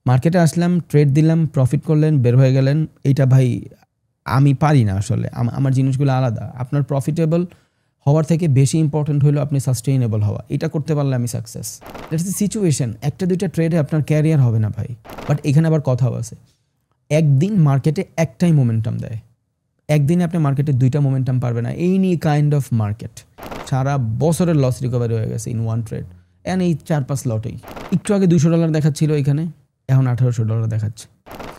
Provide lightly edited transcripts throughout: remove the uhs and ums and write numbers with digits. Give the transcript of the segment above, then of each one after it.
মার্কেটে আসলাম, ট্রেড দিলাম, প্রফিট করলেন, বের হয়ে গেলেন। এইটা ভাই আমি পারি না আসলে। আমার জিনিসগুলো আলাদা। আপনার প্রফিটেবল হওয়ার থেকে বেশি ইম্পর্টেন্ট হলো আপনি সাস্টেইনেবল হওয়া। এটা করতে পারলে আমি সাকসেস। That's the situation. একটা দুইটা ট্রেডে আপনার ক্যারিয়ার হবে না ভাই। বাট এখানে আবার কথাও আছে, একদিন মার্কেটে একটাই মোমেন্টাম দেয়, একদিনে আপনি মার্কেটে দুইটা মোমেন্টাম পারবে না। এই কাইন্ড অফ মার্কেট সারা বছরের লস রিকভারি হয়ে গেছে ইন ওয়ান ট্রেড। এন্ড এই 4-5 লটেই একটু আগে $200 দেখাচ্ছিল এখানে, এখন $1800 দেখাচ্ছে।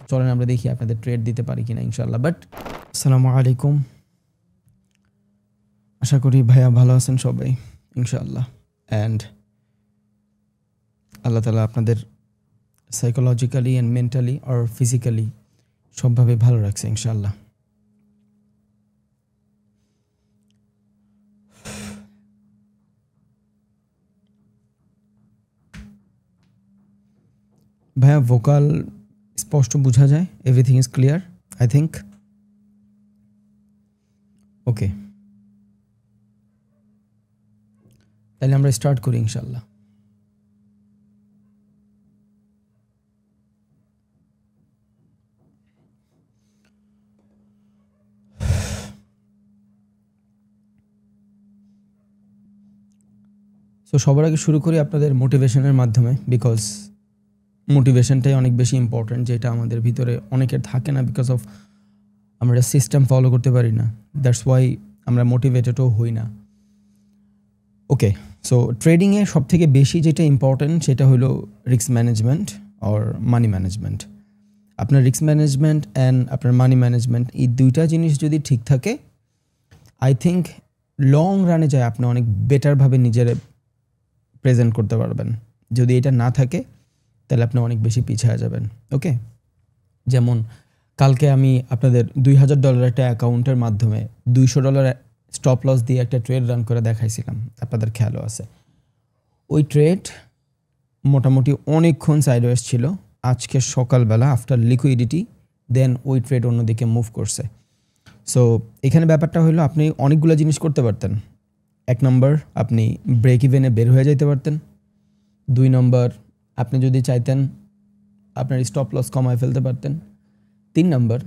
চলেন আমরা দেখি আপনাদের ট্রেড দিতে পারি কিনা ইনশাল্লাহ। বাট আসসালামু আলাইকুম, আশা করি ভাইয়া ভালো আছেন সবাই ইনশাআল্লাহ। অ্যান্ড আল্লাহ তাআলা আপনাদের সাইকোলজিক্যালি অ্যান্ড মেন্টালি আর ফিজিক্যালি সবভাবে ভালো রাখছে ইনশাআল্লাহ। ভাইয়া ভোকাল স্পষ্ট বোঝা যায়? Everything is clear I think? Okay, তাহলে আমরা স্টার্ট করি ইনশাআল্লাহ। সো সবার আগে শুরু করি আপনাদের মোটিভেশনের মাধ্যমে, বিকজ মোটিভেশনটাই অনেক বেশি ইম্পর্ট্যান্ট, যেটা আমাদের ভিতরে অনেকের থাকে না, বিকজ অফ আমরা সিস্টেম ফলো করতে পারি না। দ্যাটস ওয়াই আমরা মোটিভেটেডও হই না। ওকে, সো ট্রেডিংয়ে সবথেকে বেশি যেটা ইম্পর্ট্যান্ট সেটা হলো রিস্ক ম্যানেজমেন্ট আর মানি ম্যানেজমেন্ট। আপনার রিস্ক ম্যানেজমেন্ট অ্যান্ড আপনার মানি ম্যানেজমেন্ট, এই দুইটা জিনিস যদি ঠিক থাকে, আই থিঙ্ক লং রানে যায় আপনি অনেক বেটারভাবে নিজের প্রেজেন্ট করতে পারবেন। যদি এটা না থাকে তাহলে আপনি অনেক বেশি পিছিয়ে যাবেন। ওকে, যেমন কালকে আমি আপনাদের $2000 একটা অ্যাকাউন্টের মাধ্যমে $200 স্টপ লস দিয়ে একটা ট্রেড রান করে দেখাইছিলাম, আপনাদের খেয়ালও আছে। ওই ট্রেড মোটামুটি অনেকক্ষণ সাইডওয়েজ ছিল। আজকে সকালবেলা আফটার লিকুইডিটি দেন ওই ট্রেড অন্যদিকে মুভ করছে। সো এখানে ব্যাপারটা হলো আপনি অনেকগুলো জিনিস করতে পারতেন। 1 নম্বর, আপনি ব্রেক ইভেনে বের হয়ে যেতে পারতেন। 2 নম্বর, আপনি যদি চাইতেন আপনার স্টপ লস কমায় ফেলতে পারতেন। 3 নম্বর,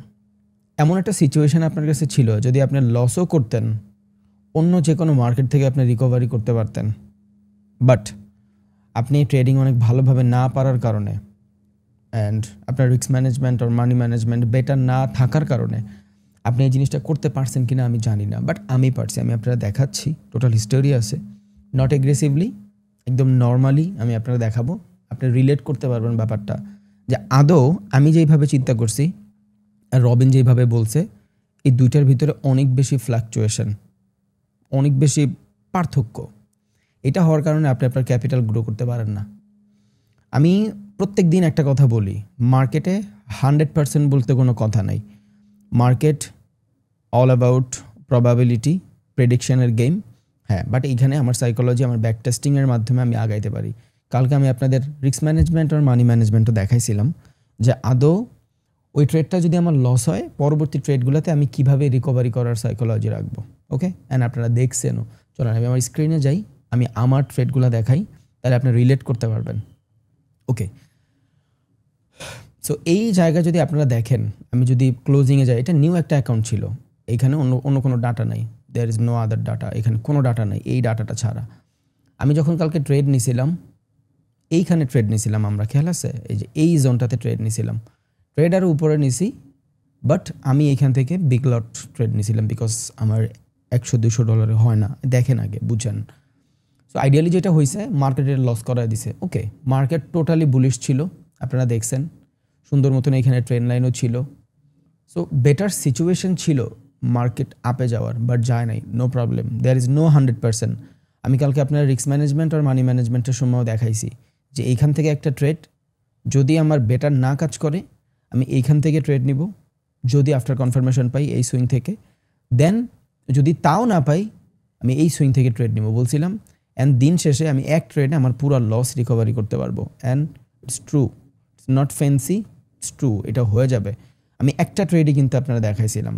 এমন একটা সিচুয়েশন আপনার কাছে ছিল যদি আপনি লসও করতেন, অন্য যে কোনো মার্কেট থেকে আপনি রিকভারি করতে পারতেন। বাট আপনি ট্রেডিং অনেক ভালোভাবে না পারার কারণে অ্যান্ড আপনার রিস্ক ম্যানেজমেন্ট আর মানি ম্যানেজমেন্ট বেটার না থাকার কারণে আপনি এই জিনিসটা করতে পারছেন কিনা আমি জানি না, বাট আমি পারছি। আমি আপনারা দেখাচ্ছি, টোটাল হিস্টোরি আছে, নট এগ্রেসিভলি, একদম নর্মালি আমি আপনারা দেখাবো। আপনি রিলেট করতে পারবেন ব্যাপারটা, যে আদৌ আমি যেইভাবে চিন্তা করছি আর রবিন যেইভাবে বলছে, এই দুইটার ভিতরে অনেক বেশি ফ্লাকচুয়েশন, অনেক বেশি পার্থক্য। এটা হওয়ার কারণে আপনি আপনার ক্যাপিটাল গ্রো করতে পারেন না। আমি প্রত্যেক দিন একটা কথা বলি, মার্কেটে 100% বলতে কোনো কথা নাই। মার্কেট অল অ্যাবাউট প্রবাবিলিটি, প্রেডিকশনের গেম। হ্যাঁ, বাট এইখানে আমার সাইকোলজি, আমার ব্যাক টেস্টিংয়ের মাধ্যমে আমি আগাইতে পারি। কালকে আমি আপনাদের রিস্ক ম্যানেজমেন্ট আর মানি ম্যানেজমেন্টও দেখাইছিলাম, যে আদৌ ওই ট্রেডটা যদি আমার লস হয়, পরবর্তী ট্রেডগুলোতে আমি কিভাবে রিকভারি করার সাইকোলজি রাখবো। ওকে, অ্যান্ড আপনারা দেখছেনও। চলেন আমি আমার স্ক্রিনে যাই, আমি আমার ট্রেডগুলো দেখাই, তাহলে আপনি রিলেট করতে পারবেন। ওকে, সো এই জায়গা যদি আপনারা দেখেন, আমি যদি ক্লোজিংয়ে যাই, এটা নিউ একটা অ্যাকাউন্ট ছিল, এইখানে অন্য কোনো ডাটা নাই, there is no other data, এখানে কোনো ডাটা নাই এই ডাটাটা ছাড়া। আমি যখন কালকে ট্রেড নিছিলাম, এইখানে ট্রেড নিছিলাম আমরা, খেয়াল আছে? এই যে এই জোনটাতে ট্রেড নিছিলাম, ট্রেড আরও উপরে নিছি, বাট আমি এইখান থেকে বিগ লট ট্রেড নিছিলাম, বিকজ আমার $100-200 হয় না। দেখেন আগে, বুঝেন। সো আইডিয়ালি যেটা হয়েছে, মার্কেটের লস করায় দিছে। ওকে, মার্কেট টোটালি বুলিশ ছিল, আপনারা দেখছেন সুন্দর মতন, এখানে ট্রেন লাইনও ছিল। সো বেটার সিচুয়েশন ছিল মার্কেট আপে যাওয়ার, বাট যায় নাই, no problem, there is no 100%। আমি কালকে আপনার রিস্ক ম্যানেজমেন্ট আর মানি ম্যানেজমেন্টের সময়ও দেখাইছি যে এইখান থেকে একটা ট্রেড যদি আমার বেটার না কাজ করে, আমি এইখান থেকে ট্রেড নিব, যদি আফটার কনফার্মেশন পাই এই সুইং থেকে, দেন যদি তাও না পাই আমি এই সুইং থেকে ট্রেড নিব বলছিলাম। অ্যান্ড দিন শেষে আমি এক ট্রেডে আমার পুরো লস রিকভারি করতে পারবো। And it's true, it's not fancy, it's true, এটা হয়ে যাবে। আমি একটা ট্রেডই কিন্তু আপনারা দেখাইছিলাম।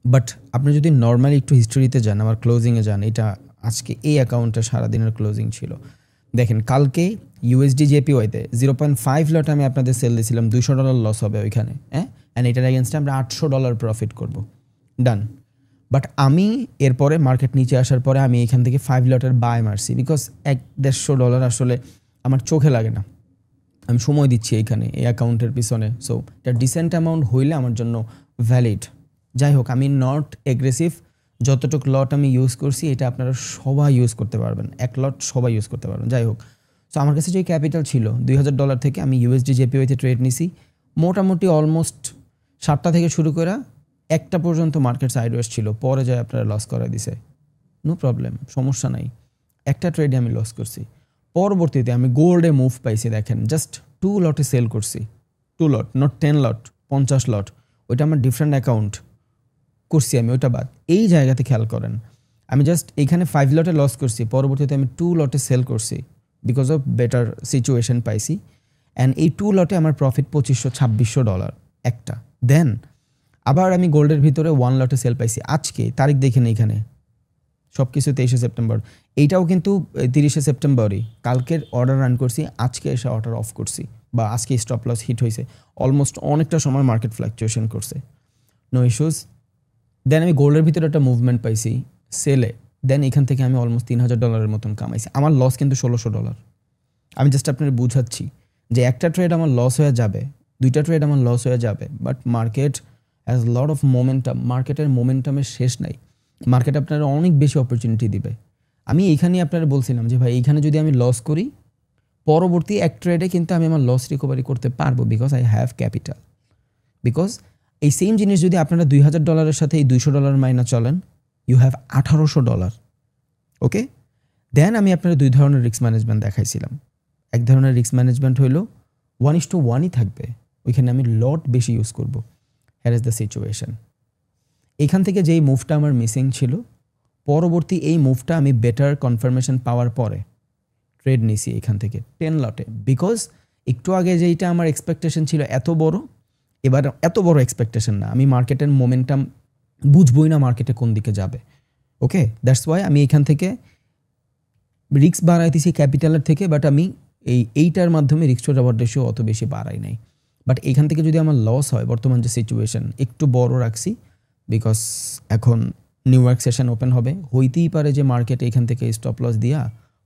বাট আপনি যদি নর্মালি একটু হিস্টোরিতে যান, আমার ক্লোজিংয়ে যান, এটা আজকে এই অ্যাকাউন্টে সারাদিনের ক্লোজিং ছিল, দেখেন কালকে ইউএসডি জেপিওয়াইতে 0.5 লট আমি আপনাদের সেল দিয়েছিলাম, $200 লস হবে ওইখানে, হ্যাঁ, অ্যান্ড এটার এগেনস্টে আমরা $800 প্রফিট করব, ডান। বাট আমি এরপরে মার্কেট নিচে আসার পরে আমি এখান থেকে 5 লটের বাই মারছি, বিকজ $150 আসলে আমার চোখে লাগে না, আমি সময় দিচ্ছি এইখানে এই অ্যাকাউন্টের পিছনে, সো এটা ডিসেন্ট অ্যামাউন্ট হইলে আমার জন্য ভ্যালিড। যাই হোক, আমি নট এগ্রেসিভ, যতটুকু লট আমি ইউজ করছি এটা আপনারা সবাই ইউজ করতে পারবেন, এক লট সবাই ইউজ করতে পারবেন। যাই হোক, সো আমার কাছে যে ক্যাপিটাল ছিল $2000 থেকে আমি ইউএসডি জেপিওয়াইতে ট্রেড নিছি, মোটামুটি অলমোস্ট 7টা থেকে শুরু করে 1টা পর্যন্ত মার্কেট সাইডওয়েজ ছিল, পরে যায় আপনারা লস করে দিছে, নো প্রবলেম, সমস্যা নাই, একটা ট্রেডে আমি লস করছি। পরবর্তীতে আমি গোল্ডে মুভ পাইছি, দেখেন জাস্ট 2 লটে সেল করছি, 2 লট, নট 10 লট, 50 লট, ওইটা আমার ডিফারেন্ট অ্যাকাউন্ট করছি আমি, ওইটা বাদ। এই জায়গাতে খেয়াল করেন, আমি জাস্ট এইখানে 5 লটে লস করছি, পরবর্তীতে আমি 2 লটে সেল করছি বিকজ অফ বেটার সিচুয়েশন পাইছি, অ্যান্ড এই 2 লটে আমার প্রফিট $2500-2600 একটা। দেন আবার আমি গোল্ডের ভিতরে 1 লটে সেল পাইছি, আজকে তারিখ দেখেন এইখানে সব কিছু 23শে সেপ্টেম্বর, এইটাও কিন্তু 30শে সেপ্টেম্বরই, কালকের অর্ডার রান করছি, আজকে এসে অর্ডার অফ করছি, বা আজকে স্টপ লস হিট হয়েছে, অলমোস্ট অনেকটা সময় মার্কেট ফ্লাকচুয়েশন করছে, নো ইস্যুস। দেন আমি গোল্ডের ভিতরে একটা মুভমেন্ট পাইছি সেলে, দেন এখান থেকে আমি অলমোস্ট $3000 মতন কামাইছি, আমার লস কিন্তু $1600। আমি জাস্ট আপনার বুঝাচ্ছি যে একটা ট্রেড আমার লস হয়ে যাবে, 2টা ট্রেড আমার লস হয়ে যাবে, but market has lot of momentum, মার্কেটের মোমেন্টামের শেষ নাই, মার্কেট আপনারা অনেক বেশি অপরচুনিটি দিবে। আমি এইখানেই আপনারা বলছিলাম যে ভাই এইখানে যদি আমি লস করি, পরবর্তী এক ট্রেডে কিন্তু আমি আমার লস রিকভারি করতে পারবো, because I have capital. Because এই সেম জিনিস যদি আপনারা $2000 সাথে এই $200 মাইনা চলেন, ইউ হ্যাভ $1800, ওকে। দেন আমি আপনারা 2 ধরনের রিস্ক ম্যানেজমেন্ট দেখাইছিলাম, এক ধরনের রিস্ক ম্যানেজমেন্ট হইলো 1:1ই থাকবে, ওইখানে আমি লট বেশি ইউজ করব, হিয়ার ইজ দ্য সিচুয়েশন। এখান থেকে যেই মুভটা আমার মিসিং ছিল, পরবর্তী এই মুভটা আমি বেটার কনফার্মেশন পাওয়ার পরে ট্রেড নিছি এখান থেকে 10 লটে, বিকজ একটু আগে যেইটা আমার এক্সপেকটেশন ছিল এত বড়, এবার এত বড় এক্সপেকটেশন না, আমি মার্কেটের মোমেন্টাম বুঝবই না মার্কেটে কোন দিকে যাবে, ওকে। দ্যাটস ওয়াই আমি এখান থেকে রিস্ক বাড়াইতেছি ক্যাপিটালের থেকে, বাট আমি এইটার মাধ্যমে রিস্ক টু রিওয়ার্ড রেশিও অত বেশি বাড়াই নাই। বাট এখান থেকে যদি আমার লস হয়, বর্তমান যে সিচুয়েশন একটু বড় রাখছি, বিকজ এখন নিউ ইয়র্ক সেশন ওপেন হবে, হইতেই পারে যে মার্কেট এখান থেকে স্টপ লস দিয়া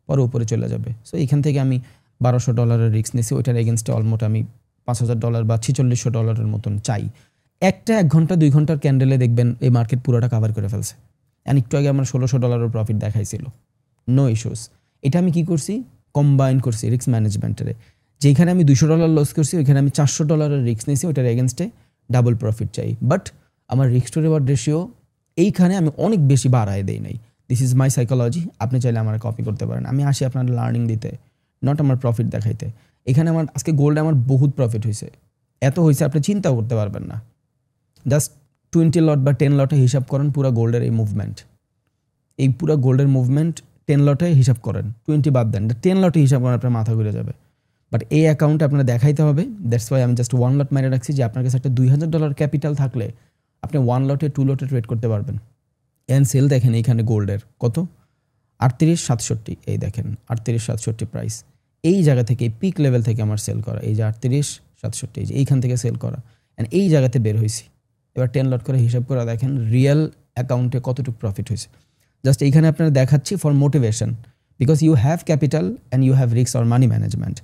পরে উপরে চলে যাবে, সো এখান থেকে আমি $1200 রিস্ক নিয়েছি, ওইটার এগেনস্টে অলমোস্ট আমি $5000 বা $4600 মতন চাই। 1 ঘন্টা 2 ঘন্টার ক্যান্ডেলে দেখবেন এই মার্কেট পুরোটা কাভার করে ফেলছে, অ্যান্ড একটু আগে আমার $1600 প্রফিট দেখাইছিল, নো ইস্যুস। এটা আমি কি করছি, কম্বাইন করছি রিস্ক ম্যানেজমেন্টের, যেখানে আমি $200 লস করছি ওইখানে আমি $400 রিস্ক নিয়েছি, ওইটার এগেনস্টে ডাবল প্রফিট চাই, বাট আমার রিস্ক টু রিওয়ার্ড রেশিও এইখানে আমি অনেক বেশি বাড়ায় দেই নাই। দিস ইজ মাই সাইকোলজি, আপনি চাইলে আমার কপি করতে পারেন, আমি আসি আপনার লার্নিং দিতে, নট আমার প্রফিট দেখাইতে। এখানে আমার আজকে গোল্ডে আমার বহুত প্রফিট হয়েছে, এত হয়েছে আপনি চিন্তাও করতে পারবেন না। জাস্ট 20 লট বা 10 লটে হিসাব করেন পুরো গোল্ডের এই মুভমেন্ট, এই পুরো গোল্ডের মুভমেন্ট 10 লটে হিসাব করেন, 20 বাদ দেন, 10 লটে হিসাব করেন আপনার মাথা ঘুরে যাবে। বাট এই অ্যাকাউন্টে আপনার দেখাইতে হবে, দ্যাটস ওয়াই আমি জাস্ট 1 লট মেরে রাখছি, যে আপনার কাছে একটা $2000 ক্যাপিটাল থাকলে আপনি 1 লটে 2 লটে ট্রেড করতে পারবেন। এন্ড সেল দেখেন এইখানে গোল্ডের কত 3867, এই দেখেন 3867 প্রাইস, এই জায়গা থেকে পিক লেভেল থেকে আমার সেল করা, এই যে 3867, এই যে এইখান থেকে সেল করা, অ্যান্ড এই জায়গাতে বের হয়েছি। এবার 10 লট করে হিসাব করে দেখেন রিয়েল অ্যাকাউন্টে কতটুকু প্রফিট হয়েছে। জাস্ট এইখানে আপনারা দেখাচ্ছি for motivation, because you have capital and you have risk or money management.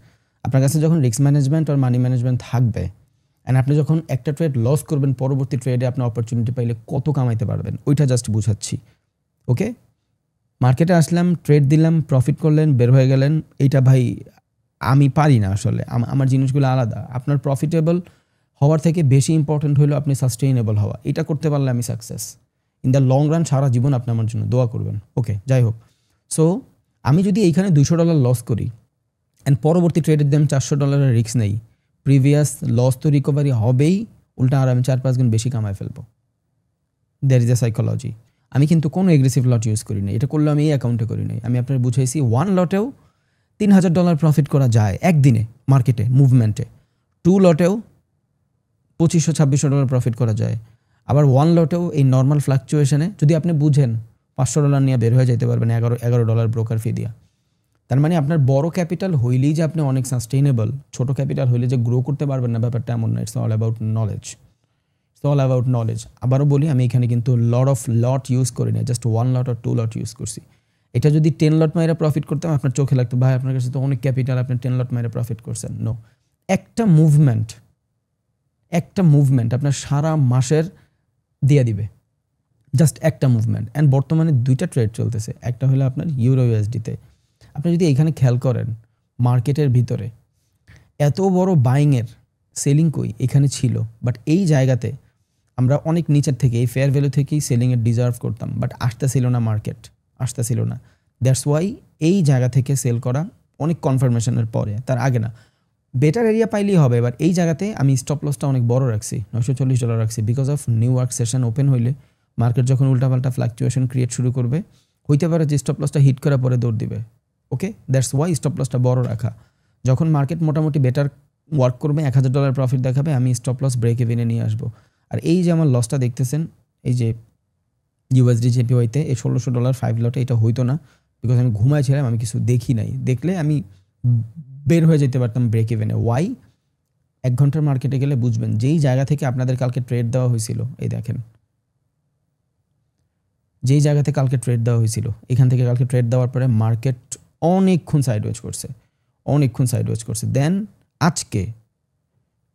আপনার কাছে যখন রিস্ক ম্যানেজমেন্ট আর মানি ম্যানেজমেন্ট থাকবে, অ্যান্ড আপনি যখন একটা ট্রেড লস করবেন, পরবর্তী ট্রেডে আপনি অপরচুনিটি পাইলে কত কামাইতে পারবেন, ওইটা জাস্ট বুঝাচ্ছি, ওকে। মার্কেটে আসলাম, ট্রেড দিলাম, প্রফিট করলেন, বের হয়ে গেলেন, এইটা ভাই আমি পারি না আসলে, আমার জিনিসগুলো আলাদা। আপনার প্রফিটেবল হওয়ার থেকে বেশি ইম্পর্টেন্ট হলো আপনি সাস্টেইনেবল হওয়া, এটা করতে পারলে আমি success in the long run, সারা জীবন আপনি আমার জন্য দোয়া করবেন, ওকে। যাই হোক, সো আমি যদি এইখানে $200 লস করি অ্যান্ড পরবর্তী ট্রেডের দাম $400 রিস্ক নেই, প্রিভিয়াস লস তো রিকভারি হবেই, উল্টা আর আমি 4-5 গুণ বেশি কামাই ফেলবো। That is a psychology. আমি কিন্তু কোনো এগ্রেসিভ লট ইউজ করি না, এটা করলে আমি এই অ্যাকাউন্টে করি নাই। আমি আপনার বুঝাইছি 1 লটেও $3000 প্রফিট করা যায় একদিনে মার্কেটে মুভমেন্টে, 2 লটেও $2500-2600 প্রফিট করা যায়, আবার 1 লটেও এই নর্মাল ফ্লাকচুয়েশনে যদি আপনি বুঝেন $500 নিয়ে বের হয়ে যেতে পারবেন $11 ব্রোকার ফি দিয়া। তার মানে আপনার বড় ক্যাপিটাল হইলেই যে আপনি অনেক সাস্টেইনেবল, ছোট ক্যাপিটাল হইলে যে গ্রো করতে পারবেন না, ব্যাপারটা এমন না। It's all about knowledge, it's all about knowledge. আবারও বলি, আমি এখানে কিন্তু লট ইউজ করি না, জাস্ট 1 লট আর 2 লট ইউজ করছি। এটা যদি 10 লট মাইরা প্রফিট করতাম, আপনার চোখে লাগতো ভাই আপনার কাছে তো অনেক ক্যাপিটাল, আপনি 10 লট মাইরা প্রফিট করছেন। নো, একটা মুভমেন্ট আপনার সারা মাসের দিয়ে দিবে, জাস্ট একটা মুভমেন্ট। অ্যান্ড বর্তমানে 2টা ট্রেড চলতেছে, একটা হলো আপনার ইউরো ইউএসডিতে। আপনি যদি এখানে খেয়াল করেন, মার্কেটের ভিতরে এত বড় বাইংয়ের সেলিং কই এখানে ছিল, বাট এই জায়গাতে আমরা অনেক নিচের থেকে, এই ফেয়ার ভ্যালু থেকেই সেলিংয়ের ডিজার্ভ করতাম, বাট আসতেছিল না, মার্কেট আসতেছিল না। দ্যাটস ওয়াই এই জায়গা থেকে সেল করা অনেক কনফার্মেশনের পরে, তার আগে না। বেটার এরিয়া পাইলেই হবে। এবার এই জায়গাতে আমি স্টপ লসটা অনেক বড় রাখছি, $940 রাখছি, because of new York session open হইলে মার্কেট যখন উল্টাপাল্টা ফ্লাকচুয়েশন ক্রিয়েট শুরু করবে, হইতে পারে যে স্টপ লসটা হিট করার পরে দৌড় দিবে। ওকে, দ্যাটস ওয়াই স্টপ লসটা বড় রাখা। যখন মার্কেট মোটামুটি বেটার ওয়ার্ক করবে, $1000 প্রফিট দেখাবে, আমি স্টপ লস ব্রেক ইভেনে নিয়ে আসবো। আর এই যে আমার লসটা দেখতেছেন, এই যে ইউএসডি জেপিওয়াইতে এই $1600 5 লটে, এটা হইতো না, বিকজ আমি ঘুমাইছিলাম, আমি কিছু দেখি নাই। দেখলে আমি বের হয়ে যেতে পারতাম ব্রেক ইভেনে। ওয়াই? 1 ঘন্টার মার্কেটে গেলে বুঝবেন, যেই জায়গা থেকে আপনাদের কালকে ট্রেড দেওয়া হয়েছিল, এই দেখেন, যেই জায়গাতে কালকে ট্রেড দেওয়া হয়েছিল, এখান থেকে কালকে ট্রেড দেওয়ার পরে মার্কেট অনেকক্ষণ সাইডওয়েজ করছে। দেন আজকে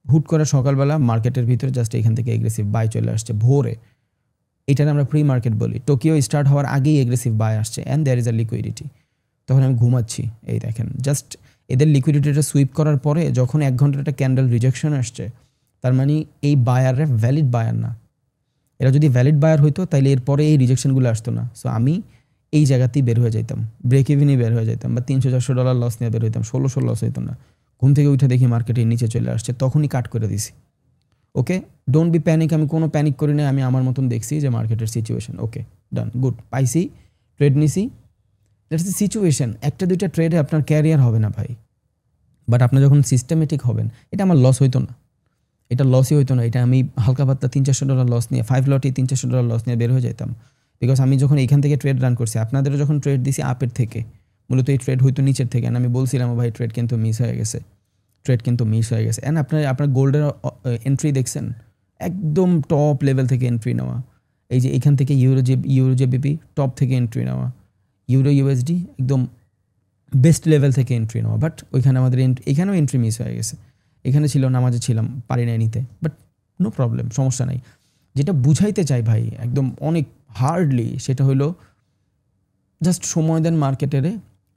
হুট করে সকালবেলা মার্কেটের ভিতরে জাস্ট এখান থেকে এগ্রেসিভ বাই চলে আসছে ভোরে। এটার আমরা প্রি মার্কেট বলি। টোকিও স্টার্ট হওয়ার আগেই এগ্রেসিভ বাই আসছে, and there is a liquidity. তখন আমি ঘুমাচ্ছি, এই দেখেন, জাস্ট এদের লিকুইডিটিটা সুইপ করার পরে যখন 1 ঘন্টার একটা ক্যান্ডেল রিজেকশন আসছে, তার মানে এই বায়াররা ভ্যালিড বায়ার না। এরা যদি ভ্যালিড বায়ার হইতো, তাইলে এরপরে এই রিজেকশনগুলো আসতো না। সো আমি এই জায়গাতেই বের হয়ে যেতাম, ব্রেক ইভিনই বের হয়ে যেতাম, বা $300-400 লস নিয়ে বের হইতাম, 1600 লস হইতো না। ঘুম থেকে উঠে দেখি মার্কেটের নিচে চলে আসছে, তখনই কাট করে দিছি। ওকে, ডোন্ট বি প্যানিক। আমি কোনো প্যানিক করি না, আমি আমার মতন দেখছি যে মার্কেটের সিচুয়েশন। ওকে, ডান, গুড, পাইছি, ট্রেড নিছি, দ্যাটস দ্য সিচুয়েশন। 1-2টা ট্রেডে আপনার ক্যারিয়ার হবে না ভাই, বাট আপনি যখন সিস্টেমেটিক হবেন, এটা আমার লস হইতো না, এটা লসই হইতো না। এটা আমি হালকা পাতলা $300-400 লস নিয়ে, 5 লটে $300-400 লস নিয়ে বের হয়ে যেতাম, বিকজ আমি যখন এইখান থেকে ট্রেড রান করছি, আপনাদেরও যখন ট্রেড দিছি আপের থেকে, মূলত এই ট্রেড হইতো নিচের থেকে। আমি বলছিলাম ভাই ট্রেড কিন্তু মিস হয়ে গেছে। অ্যান্ড আপনার গোল্ডের এন্ট্রি দেখছেন, একদম টপ লেভেল থেকে এন্ট্রি নেওয়া। এই যে এখান থেকে ইউরো জেবিপি টপ থেকে এন্ট্রি নেওয়া, ইউরো ইউএসডি একদম বেস্ট লেভেল থেকে এন্ট্রি নেওয়া। বাট ওইখানে আমাদের এখানেও এন্ট্রি মিস হয়ে গেছে। এখানে ছিল না, মাঝে ছিলাম, পারি না নিতে, বাট নো প্রবলেম, সমস্যা নাই। যেটা বুঝাইতে চাই ভাই একদম অনেক হার্ডলি, সেটা হলো জাস্ট সময় দেন মার্কেটেরে,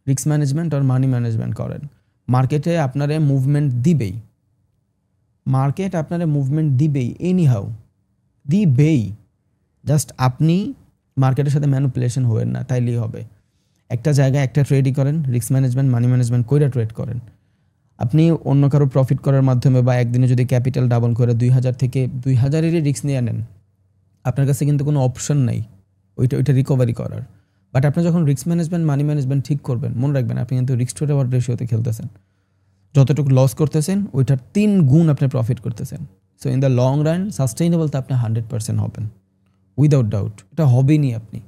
রিস্ক ম্যানেজমেন্ট আর মানি ম্যানেজমেন্ট করেন। মার্কেটে আপনারে মুভমেন্ট দিবেই, এনিহাউ দিবেই। জাস্ট আপনি মার্কেটের সাথে ম্যানিপুলেশন হবেন না, তাইলেই হবে। একটা জায়গায় একটা ট্রেডই করেন, রিস্ক ম্যানেজমেন্ট মানি ম্যানেজমেন্ট কইরা ট্রেড করেন। আপনি অন্য কারো প্রফিট করার মাধ্যমে বা একদিনে যদি ক্যাপিটাল ডাবল করে 2000 থেকে 2000-এরই রিস্ক নিয়ে নেন, আপনার কাছে কিন্তু কোনো অপশন নাই ওইটা রিকভারি করার। বাট আপনি যখন রিস্ক ম্যানেজমেন্ট মানি ম্যানেজমেন্ট ঠিক করবেন, মনে রাখবেন আপনি কিন্তু রিস্ক টু রিওয়ার্ড রেশিওতে খেলতেছেন। যতটুকু লস করতেছেন ওইটার 3 গুণ আপনি প্রফিট করতেছেন। So in the long run sustainable তো আপনি 100% হবেন, উইদাউট ডাউট, এটা হবেনই আপনি।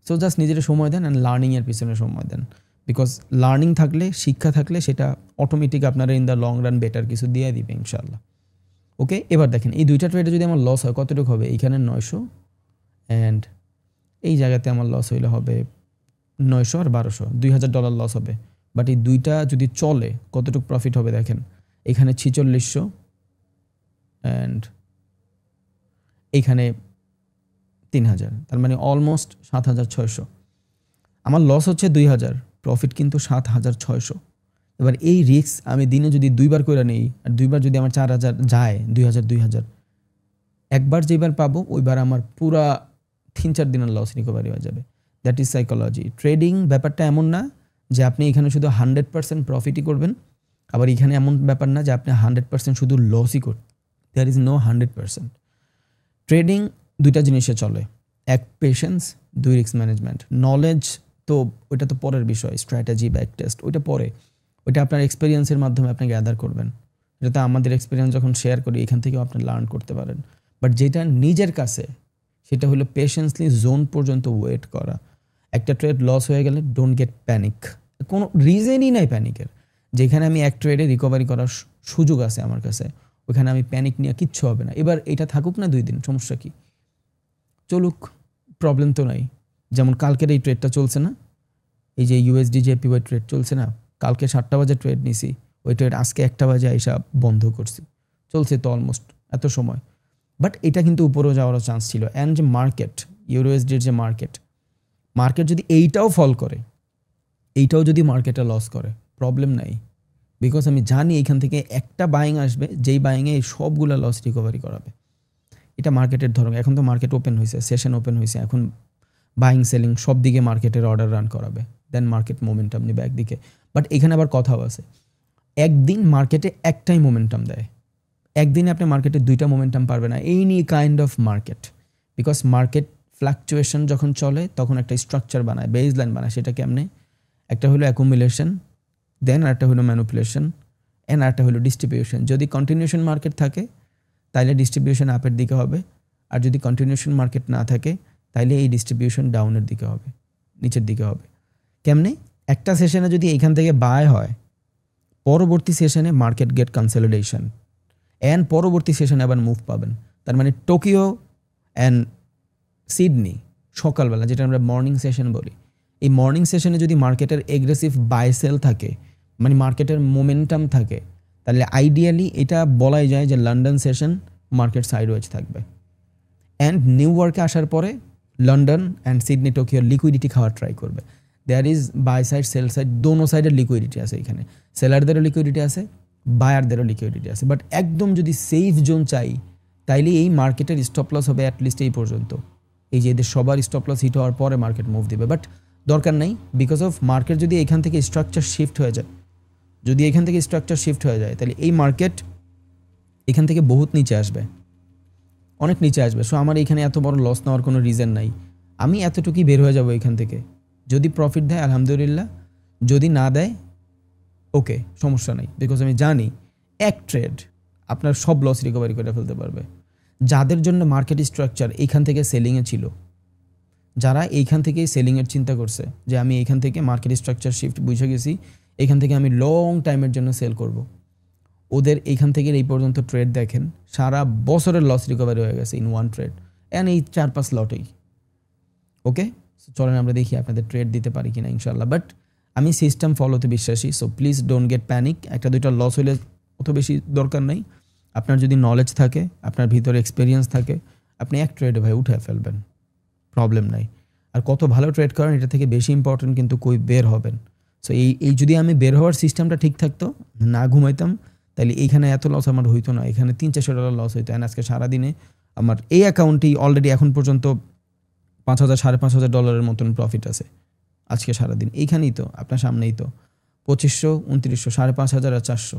সো জাস্ট নিজের সময় দেন অ্যান্ড লার্নিংয়ের পিছনে সময় দেন, বিকজ লার্নিং থাকলে, শিক্ষা থাকলে, সেটা অটোমেটিক আপনারা in the long run better কিছু দিয়ে দিবে ইনশাল্লাহ। ওকে, এবার দেখেন এই 2টা ট্রেডে যদি আমার লস হয় কতটুকু হবে, এইখানে 900 অ্যান্ড এই জায়গাতে আমার লস হইলে হবে 900 আর 1200, $2000 লস হবে। বাট এই 2টা যদি চলে কতটুকু প্রফিট হবে দেখেন, এখানে 4600 অ্যান্ড এইখানে 3000, তার মানে অলমোস্ট 7600। আমার লস হচ্ছে 2000, প্রফিট কিন্তু 7600। এবার এই রিস্ক আমি দিনে যদি 2বার করে নেই, আর 2বার যদি আমার 4000 যায়, 2000, একবার যেবার পাবো ওইবার আমার পুরা 3-4 দিনের লস রিকভারি হয়ে যাবে। That is psychology. ট্রেডিং ব্যাপারটা এমন না যে আপনি এখানে শুধু 100% প্রফিটই করবেন, আবার এখানে এমন ব্যাপার না যে আপনি 100% শুধু লসই করবেন। দেয়ার ইজ নো 100%। ট্রেডিং 2টা জিনিসে চলে, 1 পেশেন্স, 2 রিস্ক ম্যানেজমেন্ট। নলেজ তো ওইটা তো পরের বিষয়, স্ট্র্যাটেজি, ব্যাক টেস্ট ওইটা পরে, ওইটা আপনার এক্সপিরিয়েন্সের মাধ্যমে আপনি গ্যাদার করবেন। যেটা আমাদের এক্সপিরিয়েন্স যখন শেয়ার করি, এখান থেকেও আপনি লার্ন করতে পারেন। বাট যেটা নিজের কাছে, সেটা হলো পেশেন্সলি জোন পর্যন্ত ওয়েট করা। একটা ট্রেড লস হয়ে গেলে ডোন্ট গেট প্যানিক, কোনো রিজনই নাই প্যানিকের। যেখানে আমি এক ট্রেডে রিকভারি করার সুযোগ আছে আমার কাছে, ওখানে আমি প্যানিক নিয়ে কিচ্ছু হবে না। এবার এটা থাকুক না 2 দিন, সমস্যা কি, চলুক, প্রবলেম তো নাই। যেমন কালকের এই ট্রেডটা চলছে না, এই যে ইউএসডি জেপিওয়াই ট্রেড চলছে না, কালকে 7টা বাজে ট্রেড নিছি, ওই ট্রেড আজকে 1টা বাজে আইসা বন্ধ করছি, চলছে তো অলমোস্ট এত সময়। বাট এটা কিন্তু উপরেও যাওয়ারও চান্স ছিল। অ্যান্ড যে মার্কেট, ইউএসডির যে মার্কেট যদি এইটাও ফল করে, এইটাও যদি মার্কেটে লস করে, প্রবলেম নাই, বিকজ আমি জানি এইখান থেকে একটা বাইং আসবে, যেই বাইংয়ে এই সবগুলো লস রিকভারি করাবে। এটা মার্কেটের ধরন। এখন তো মার্কেট ওপেন হয়েছে, সেশন ওপেন হয়েছে, এখন বাইং সেলিং সব দিকে মার্কেটের অর্ডার রান করাবে, দেন মার্কেট মোমেন্টাম নেবে একদিকে। বাট এখানে আবার কথাও আছে, একদিন মার্কেটে একটাই মোমেন্টাম দেয়, একদিনে আপনি মার্কেটে 2টা মোমেন্টাম পারবে না, any kind of market. Because market fluctuation যখন চলে তখন একটা স্ট্রাকচার বানায়, বেস লাইন বানায়। সেটা কেমনে, একটা হলো অ্যাকুমুলেশন, দেন আরেকটা হলো ম্যানিপুলেশন, অ্যান্ড আরেকটা হলো ডিস্ট্রিবিউশন। যদি কন্টিনিউশন মার্কেট থাকে তাইলে ডিস্ট্রিবিউশন আপের দিকে হবে, আর যদি কন্টিনিউশন মার্কেট না থাকে তাইলে এই ডিস্ট্রিবিউশন ডাউনের দিকে হবে, নিচের দিকে হবে। কেমনে, একটা সেশনে যদি এইখান থেকে বাই হয়, পরবর্তী সেশনে মার্কেট গেট কনসলিডেশন, অ্যান্ড পরবর্তী সেশনে আবার মুভ পাবেন। তার মানে টোকিও অ্যান্ড সিডনি সকালবেলা, যেটা আমরা মর্নিং সেশন বলি, এই মর্নিং সেশনে যদি মার্কেটের এগ্রেসিভ বাই সেল থাকে, মানে মার্কেটের মোমেন্টাম থাকে, তাহলে আইডিয়ালি এটা বলাই যায় যে লন্ডন সেশন মার্কেট সাইডওয়েজ থাকবে। অ্যান্ড নিউ ইয়র্কে আসার পরে লন্ডন অ্যান্ড সিডনি টোকিওর লিকুইডিটি খাওয়ার ট্রাই করবে। There is buy side sell side, দোনো সাইডের লিকুইডিটি আছে এখানে, সেলারদেরও লিকুইডিটি আছে, বায়ারদেরও লিকুইডিটি আছে। বাট একদম যদি সেফ জোন চাই, তাইলে এই মার্কেটের স্টপ লস হবে অ্যাটলিস্ট এই পর্যন্ত, এই যে এদের সবার স্টপ লস হিট হওয়ার পরে মার্কেট মুভ দিবে। বাট দরকার নেই, বিকজ অফ মার্কেট যদি এখান থেকে স্ট্রাকচার শিফট হয়ে যায়, তাহলে এই মার্কেট এখান থেকে বহুত নিচে আসবে, অনেক নিচে আসবে। সো আমার এখানে এত বড় লস নেওয়ার কোনো রিজন নাই, আমি এতটুকুই বের হয়ে যাবো এখান থেকে। যদি প্রফিট দেয় আলহামদুলিল্লাহ, যদি না দেয় ওকে, সমস্যা নেই, বিকজ আমি জানি এক ট্রেড আপনার সব লস রিকভারি করে ফেলতে পারবে। যাদের জন্য মার্কেট স্ট্রাকচার এইখান থেকে সেলিংয়ে ছিল, যারা এইখান থেকেই সেলিংয়ের চিন্তা করছে যে আমি এইখান থেকে মার্কেট স্ট্রাকচার শিফট বুঝে গেছি, এইখান থেকে আমি লং টাইমের জন্য সেল করব, ওদের এইখান থেকে এই পর্যন্ত ট্রেড দেখেন, সারা বছরের লস রিকভারি হয়ে গেছে ইন ওয়ান ট্রেড, অ্যান্ড এই 4-5 লটেই। ওকে, চলেন আমরা দেখি আপনাদের ট্রেড দিতে পারি কিনা ইনশাল্লাহ। বাট আমি সিস্টেম ফলোতে বিশ্বাসী, so please don't get panic. 1-2টা লস হলে অত বেশি দরকার নেই। আপনার যদি নলেজ থাকে, আপনার ভিতরে এক্সপিরিয়েন্স থাকে, আপনি এক ট্রেডে ভাই উঠে ফেলবেন, প্রবলেম নাই। আর কত ভালো ট্রেড করেন এটা থেকে বেশি ইম্পর্টেন্ট কিন্তু কই বের হবেন। সো এই যদি আমি বের হওয়ার সিস্টেমটা ঠিক থাকতো, না ঘুমাইতাম, তাহলে এইখানে এত লস আমার হইতো না, এখানে $300-400 লস হইতো। অ্যান্ড আজকে সারাদিনে আমার এই অ্যাকাউন্টেই অলরেডি এখন পর্যন্ত $5,000-5,500 মতন প্রফিট আছে আজকে সারাদিন। এইখানেই তো আপনার সামনেই তো 2500, 2900, $5,500 আর $400,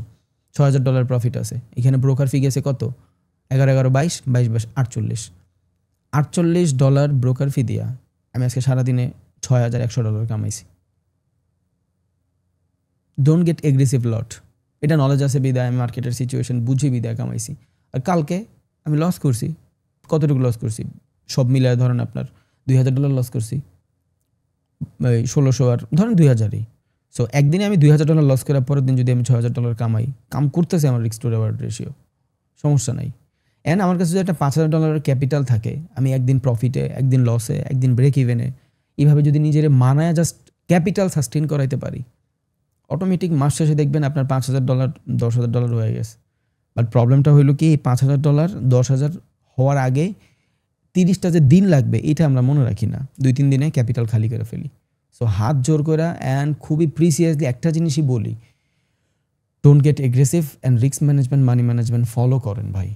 $6,000 প্রফিট আছে। এখানে ব্রোকার ফি গেছে কত, 11-11, 22, 48 $48 ব্রোকার ফি দিয়া আমি আজকে সারাদিনে $6,100 কামাইছি। ডোন্ট গেট এগ্রেসিভ লট, এটা নলেজ আছে বিদায়, আমি মার্কেটের সিচুয়েশন বুঝি বিদায় কামাইছি। আর কালকে আমি লস করছি, কতটুকু লস করছি, সব মিলায় ধরেন আপনার $2,000 লস করছি, 1600 আর ধরেন 2000-ই। সো একদিনে আমি $2,000 লস করার পরের দিন যদি আমি $6,000 কামাই, কাম করতেছে আমার রিস্ক টু রিওয়ার্ড রেশিও, সমস্যা নাই। অ্যান্ড আমার কাছে যদি একটা $5,000 ক্যাপিটাল থাকে, আমি একদিন প্রফিটে, একদিন লসে, একদিন ব্রেক ইভেনে, এইভাবে যদি নিজের মানায় জাস্ট ক্যাপিটাল সাস্টেন করাইতে পারি, অটোমেটিক মাস শেষে দেখবেন আপনার $5,000 $10,000 হয়ে গেছে। বাট প্রবলেমটা হইলো কি, এই $5,000 10,000 হওয়ার আগে 30টা যে দিন লাগবে এটা আমরা মনে রাখি না, 2-3 দিনে ক্যাপিটাল খালি করে ফেলি। সো হাত জোর করে অ্যান্ড খুবই প্রিসিয়াসলি একটা জিনিসই বলি, don't get aggressive and risk management, money management follow করেন ভাই।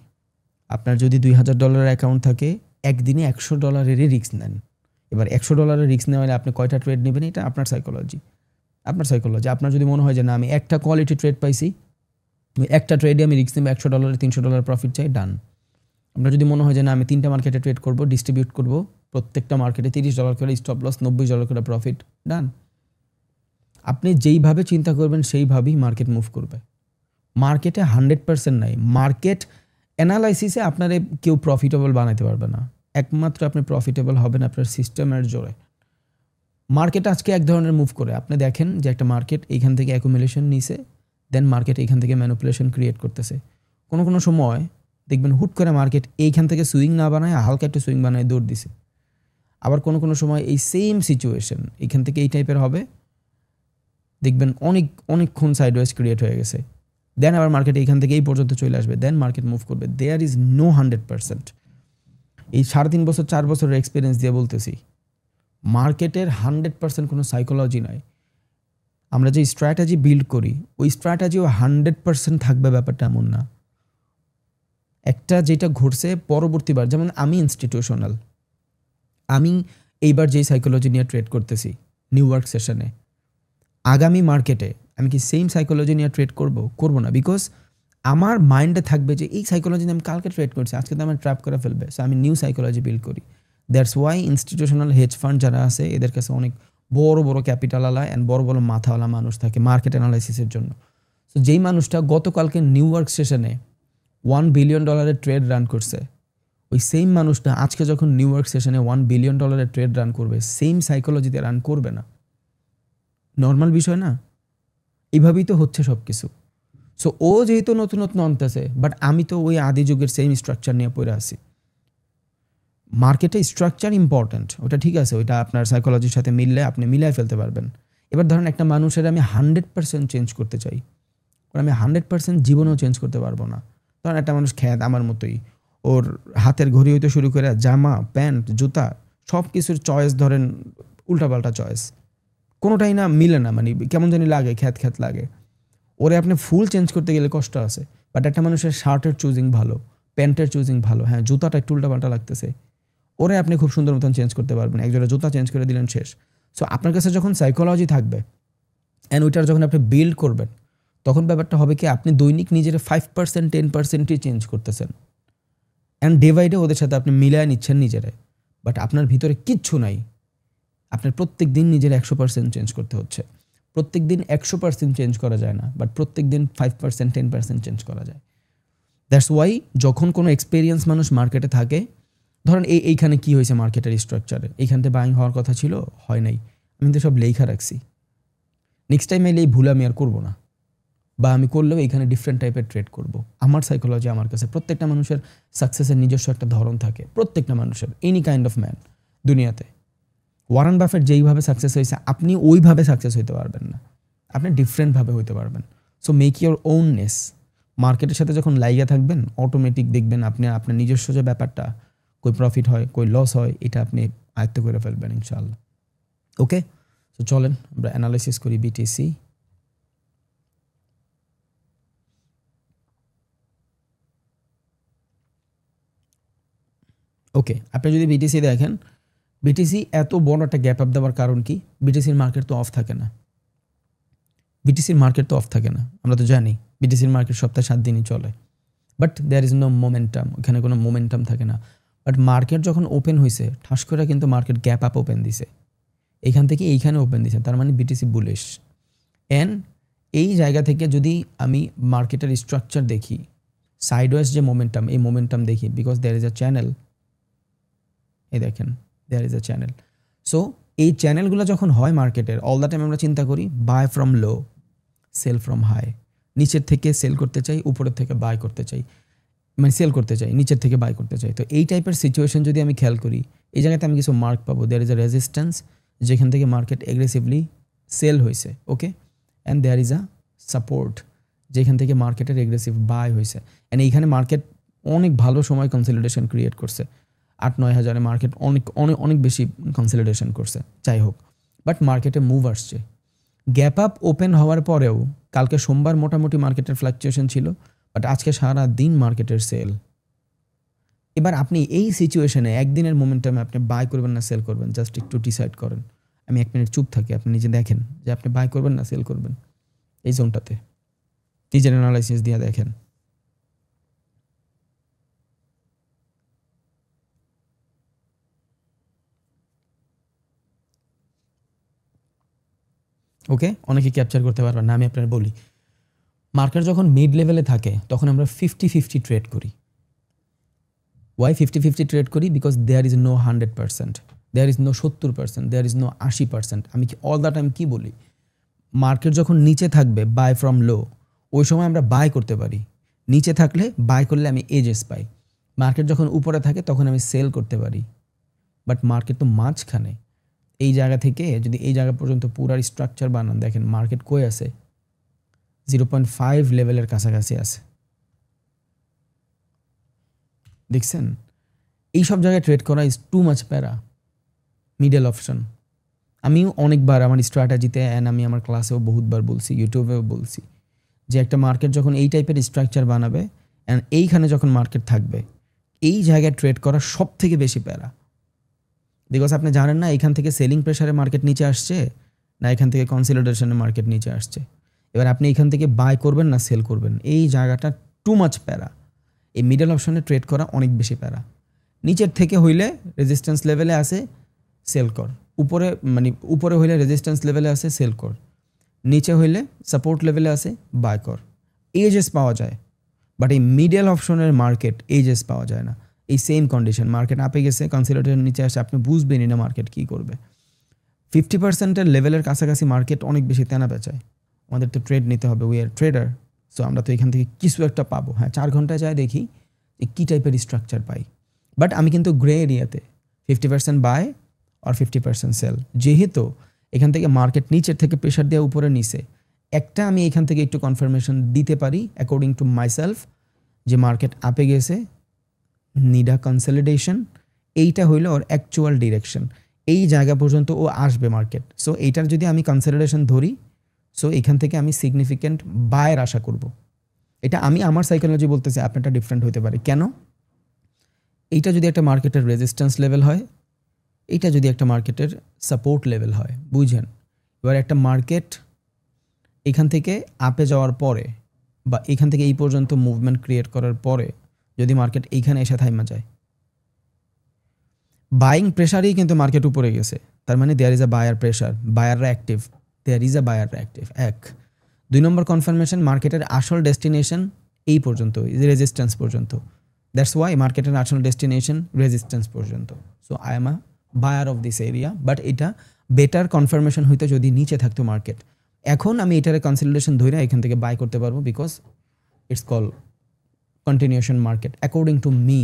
আপনার যদি $2,000 অ্যাকাউন্ট থাকে, একদিনে $100-এরই রিস্ক নেন। এবার $100 রিস্ক নেওয়া হলে আপনি কয়টা ট্রেড নেবেন, এটা আপনার সাইকোলজি। আপনার যদি মনে হয় যে না আমি একটা কোয়ালিটি ট্রেড পাইছি, একটা ট্রেডে আমি রিস্ক নেব, $100 $300 প্রফিট চাই, ডান। আপনার যদি মনে হয় যে না আমি 3টা মার্কেটে ট্রেড করব, ডিস্ট্রিবিউট করব, প্রত্যেকটা মার্কেটে $30 করে স্টপ লস, $90 করে প্রফিট, ডান। আপনি যেইভাবে চিন্তা করবেন সেইভাবেই মার্কেট মুভ করবে। মার্কেটে 100% নাই, মার্কেট অ্যানালাইসিসে আপনারে কেউ প্রফিটেবল বানাইতে পারবে না। একমাত্র আপনি প্রফিটেবল হবেন আপনার সিস্টেমের জোরে। মার্কেট আজকে এক ধরনের মুভ করে, আপনি দেখেন যে একটা মার্কেট এইখান থেকে অ্যাকুমুলেশন নিছে, দেন মার্কেট এইখান থেকে ম্যানিপুলেশন ক্রিয়েট করতেছে। কোনো সময় দেখবেন হুট করে মার্কেট এইখান থেকে সুইং না বানায় হালকা একটু সুইং বানায় দৌড় দিছে। আবার কোনো সময় এই সেম সিচুয়েশন এইখান থেকে এই টাইপের হবে, দেখবেন অনেকক্ষণ সাইডওয়েজ ক্রিয়েট হয়ে গেছে, দেন আবার মার্কেট এইখান থেকে এই পর্যন্ত চলে আসবে, দেন মার্কেট মুভ করবে। There is no 100%। এই 3.5 বছর 4 বছরের এক্সপিরিয়েন্স দিয়ে বলতেছি, মার্কেটের 100% কোনো সাইকোলজি নাই। আমরা যে স্ট্র্যাটেজি বিল্ড করি ওই স্ট্র্যাটেজিও 100% থাকবে ব্যাপারটা এমন না। একটা যেটা ঘটছে পরবর্তীবার, যেমন আমি ইনস্টিটিউশনাল, আমি এইবার যেই সাইকোলজি নিয়ে ট্রেড করতেছি নিউ ইয়র্ক সেশনে, আগামী মার্কেটে আমি কি সেম সাইকোলজি নিয়ে ট্রেড করবো না, বিকজ আমার মাইন্ডে থাকবে যে এই সাইকোলজি নিয়ে আমি কালকে ট্রেড করছি, আজকে তো আমার ট্র্যাপ করে ফেলবে, সো আমি নিউ সাইকোলজি বিল্ড করি। That's why institutional hedge fund যারা আছে এদের কাছে অনেক বড় ক্যাপিটালওয়ালা অ্যান্ড বড় মাথাওয়ালা মানুষ থাকে মার্কেট অ্যানালাইসিসের জন্য। সো যেই মানুষটা গতকালকে নিউ ইয়র্ক সেশনে $1 বিলিয়ন ট্রেড রান করছে, ওই সেম মানুষটা আজকে যখন নিউ ইয়র্ক সেশনে $1 বিলিয়ন ট্রেড রান করবে, সেম সাইকোলজিতে রান করবে না। নর্মাল বিষয় না? এইভাবেই তো হচ্ছে সব কিছু। সো ও যেহেতু নতুন আনতেছে, বাট আমি তো ওই আদি যুগের সেম স্ট্রাকচার নিয়ে পড়ে আছি। মার্কেটে স্ট্রাকচার ইম্পর্ট্যান্ট, ওটা ঠিক আছে, ওইটা আপনার সাইকোলজির সাথে মিললে আপনি মিলাই ফেলতে পারবেন। এবার ধরেন একটা মানুষের আমি 100% চেঞ্জ করতে চাই, আমি 100% জীবনেও চেঞ্জ করতে পারবো না। ধরেন একটা মানুষ খ্যাত আমার মতোই, ওর হাতের ঘড়ি হইতে শুরু করে জামা প্যান্ট জুতা সব কিছুর চয়েস ধরেন উল্টাপাল্টা চয়েস, কোনোটাই না মিলে না, মানে কেমন জানি লাগে, খ্যাত লাগে। ওরে আপনি ফুল চেঞ্জ করতে গেলে কষ্ট আছে। বাট একটা মানুষের শার্টের চুজিং ভালো, প্যান্টের চুজিং ভালো, হ্যাঁ জুতাটা একটু উল্টাপাল্টা লাগতেছে, ওরে আপনি খুব সুন্দর মতন চেঞ্জ করতে পারবেন, একজোড়া জুতা চেঞ্জ করে দিলেন শেষ। সো আপনার কাছে যখন সাইকোলজি থাকবে অ্যান্ড ওইটার যখন আপনি বিল্ড করবেন, তখন ব্যাপারটা হবে কি আপনি দৈনিক নিজের 5% 10%ই চেঞ্জ করতেছেন, অ্যান্ড ডে বাই ডে ওদের সাথে আপনি মিলায় নিচ্ছেন নিজেরে। বাট আপনার ভিতরে কিচ্ছু নাই, আপনার প্রত্যেক দিন নিজের 100% চেঞ্জ করতে হচ্ছে। প্রত্যেক দিন 100% চেঞ্জ করা যায় না, বাট প্রত্যেক দিন 5% 10% চেঞ্জ করা যায়। দ্যাটস ওয়াই যখন কোনো এক্সপেরিয়েন্স মানুষ মার্কেটে থাকে, ধরেন এইখানে কি হয়েছে মার্কেটের স্ট্রাকচারে, এইখান থেকে বাইং হওয়ার কথা ছিল, হয় নাই, আমি তো সব লেখা রাখছি, নেক্সট টাইম এলে এই ভুল আমি আর করবো না, বা আমি করলেও এইখানে ডিফারেন্ট টাইপের ট্রেড করব। আমার সাইকোলজি আমার কাছে, প্রত্যেকটা মানুষের সাকসেসের নিজস্ব একটা ধরন থাকে, প্রত্যেকটা মানুষের, এনি কাইন্ড অফ ম্যান দুনিয়াতে। ওয়ারেন বাফেট যেইভাবে সাকসেস হয়েছে আপনি ওইভাবে সাকসেস হইতে পারবেন না, আপনি ডিফারেন্টভাবে হইতে পারবেন। So make your ownness. মার্কেটের সাথে যখন লাইগা থাকবেন অটোমেটিক দেখবেন আপনি আপনার নিজস্ব যে ব্যাপারটা, কই প্রফিট হয় কই লস হয়, এটা আপনি আয়ত্ত করে ফেলবেন ইনশাআল্লাহ। ওকে, তো চলেন আমরা অ্যানালাইসিস করি বিটিসি। ওকে, আপনি যদি বিটিসি দেখেন, বিটিসি এত বড় একটা গ্যাপ আপ দেওয়ার কারণ কি? বিটিসির মার্কেট তো অফ থাকে না, আমরা তো জানি বিটিসির মার্কেট সপ্তাহে 7 দিনই চলে, but there is no momentum, ওখানে কোনো মোমেন্টাম থাকে না। বাট মার্কেট যখন ওপেন হয়েছে ঠাস করে কিন্তু মার্কেট গ্যাপ আপ ওপেন দিছে, এইখান থেকে এইখানে ওপেন দিছে, তার মানে বিটিসি বুলিশ। অ্যান্ড এই জায়গা থেকে যদি আমি মার্কেটের স্ট্রাকচার দেখি, সাইডওয়েজ যে মোমেন্টাম, এই মোমেন্টাম দেখি, because there is a channel, এই দেখেন there is a channel. So এই চ্যানেলগুলো যখন হয় মার্কেটের, অল দ্য টাইম আমরা চিন্তা করি buy from low sell from high, নিচের থেকে সেল করতে চাই, উপরের থেকে বাই করতে চাই, মানে সেল করতে চাই, নিচের থেকে বাই করতে চাই। তো এই টাইপের সিচুয়েশন যদি আমি খেয়াল করি, এই জায়গাতে আমি কিছু মার্ক পাবো, দেয়ার ইজ আ রেজিস্ট্যান্স, যেখান থেকে মার্কেট এগ্রেসিভলি সেল হয়েছে, okay, and there is a support, যেখান থেকে মার্কেটের এগ্রেসিভ বাই হয়েছে। অ্যান্ড এইখানে মার্কেট অনেক ভালো সময় কনসলিডেশন ক্রিয়েট করছে, 8-9 হাজারে মার্কেট অনেক বেশি কনসলিডেশন করছে, যাই হোক, বাট মার্কেটে মুভ আসছে। গ্যাপ আপ ওপেন হওয়ার পরেও কালকে সোমবার মোটামুটি মার্কেটের ফ্লাকচুয়েশন ছিল, বাট আজকে সারা দিন মার্কেটের সেল। এবার আপনি এই সিচুয়েশনে একদিনের মোমেন্টামে আপনি বাই করবেন না সেল করবেন, জাস্ট একটু ডিসাইড করেন। আমি 1 মিনিট চুপ থাকি, আপনি নিজে দেখেন যে আপনি বাই করবেন না সেল করবেন, এই জোনটাতে নিজের অ্যানালাইসিস দিয়ে দেখেন। ওকে, অনেকে ক্যাপচার করতে পারবেন না, আমি আপনার বলি, মার্কেট যখন মিড লেভেলে থাকে তখন আমরা 50-50 ট্রেড করি। ওয়াই 50-50 ট্রেড করি? Because there is no 100%, there is no 70%, there is no 80%। আমি কি অল দ্য টাইম কি বলি, মার্কেট যখন নিচে থাকবে বাই ফ্রম লো, ওই সময় আমরা বাই করতে পারি। নিচে থাকলে বাই করলে আমি এজেস পাই। মার্কেট যখন উপরে থাকে তখন আমি সেল করতে পারি। বাট মার্কেট তো মাঝখানে, এই জায়গা থেকে যদি এই জায়গা পর্যন্ত পুরার স্ট্রাকচার বানান, দেখেন মার্কেট কই আছে, 0.5 লেভেলের কাছাকাছি আছে, দেখছেন? এইসব জায়গায় ট্রেড করা ইজ টু মাচ প্যারা। মিডল অপশন আমিও অনেকবার আমার স্ট্র্যাটেজিতে অ্যান্ড আমি আমার ক্লাসেও বহুতবার বলছি, ইউটিউবেও বলছি, যে একটা মার্কেট যখন এই টাইপের স্ট্রাকচার বানাবে অ্যান্ড এইখানে যখন মার্কেট থাকবে, এই জায়গায় ট্রেড করা সব থেকে বেশি প্যারা। বিকজ আপনি জানেন না এখান থেকে সেলিং প্রেশারে মার্কেট নিচে আসছে না এখান থেকে কনসলিডেশনে মার্কেট নিচে আসছে। এবার আপনি এখান থেকে বাই করবেন না সেল করবেন, এই জায়গাটা টু মাচ প্যারা। এই মিডল অপশনে ট্রেড করা অনেক বেশি প্যারা। নিচের থেকে হইলে রেজিস্ট্যান্স লেভেলে আসে সেল কর, উপরে মানে উপরে হইলে রেজিস্ট্যান্স লেভেলে আসে সেল কর, নিচে হইলে সাপোর্ট লেভেলে আসে বাই কর, এজেস পাওয়া যায়। বাট এই মিডল অপশনের মার্কেট এজেস পাওয়া যায় না। এই সেম কন্ডিশন, মার্কেট আপে গেছে কনসলিডেশন নিচে আসে, আপনি বুঝবেনই না মার্কেট কী করবে। 50%-এর লেভেলের কাছাকাছি মার্কেট অনেক বেশি তেনা পেঁচায়। আমাদের তো ট্রেড নিতে হবে, উই আর ট্রেডার, সো আমরা তো এখান থেকে কিছু একটা পাবো। হ্যাঁ, 4 ঘন্টায় যায় দেখি যে কী টাইপের স্ট্রাকচার পাই। বাট আমি কিন্তু গ্রে এরিয়াতে 50% বাই আর 50% সেল। যেহেতু এখান থেকে মার্কেট নিচের থেকে প্রেশার দেওয়া উপরে নিচে, একটা আমি এখান থেকে একটু কনফার্মেশন দিতে পারি অ্যাকর্ডিং টু মাইসেলফ যে মার্কেট আপে গেছে, নিডা কনসলিডেশন, এইটা হইলো ওর অ্যাকচুয়াল ডিরেকশন, এই জায়গা পর্যন্ত ও আসবে মার্কেট। সো এইটার যদি আমি কনসলিডেশন ধরি, সো এখান থেকে আমি সিগনিফিক্যান্ট বায়ের আশা করব। এটা আমি আমার সাইকোলজি বলতেছি, আপনারটা ডিফারেন্ট হতে পারে। কেন? এইটা যদি একটা মার্কেটের রেজিস্ট্যান্স লেভেল হয়, এইটা যদি একটা মার্কেটের সাপোর্ট লেভেল হয়, বুঝেন? এবার একটা মার্কেট এখান থেকে আপে যাওয়ার পরে বা এখান থেকে এই পর্যন্ত মুভমেন্ট ক্রিয়েট করার পরে যদি মার্কেট এইখানে এসে থাইমা যায়, বাইং প্রেশারেই কিন্তু মার্কেট উপরে গেছে, তার মানে there is a buyer pressure, বায়াররা অ্যাক্টিভ, দেয়ার ইজ আ বায়াররা অ্যাক্টিভ। 1 2 নম্বর কনফার্মেশন, মার্কেটের আসল ডেস্টিনেশন এই পর্যন্ত, রেজিস্ট্যান্স পর্যন্ত। দ্যাটস ওয়াই মার্কেটের আসল ডেস্টিনেশন রেজিস্ট্যান্স পর্যন্ত। So I am a buyer of this area. But এটা বেটার কনফার্মেশন হইতো যদি নিচে থাকতো মার্কেট। এখন আমি এটার কনসলিডেশন ধরে এখান থেকে বাই করতে পারবো, because it's call continuation market according to me.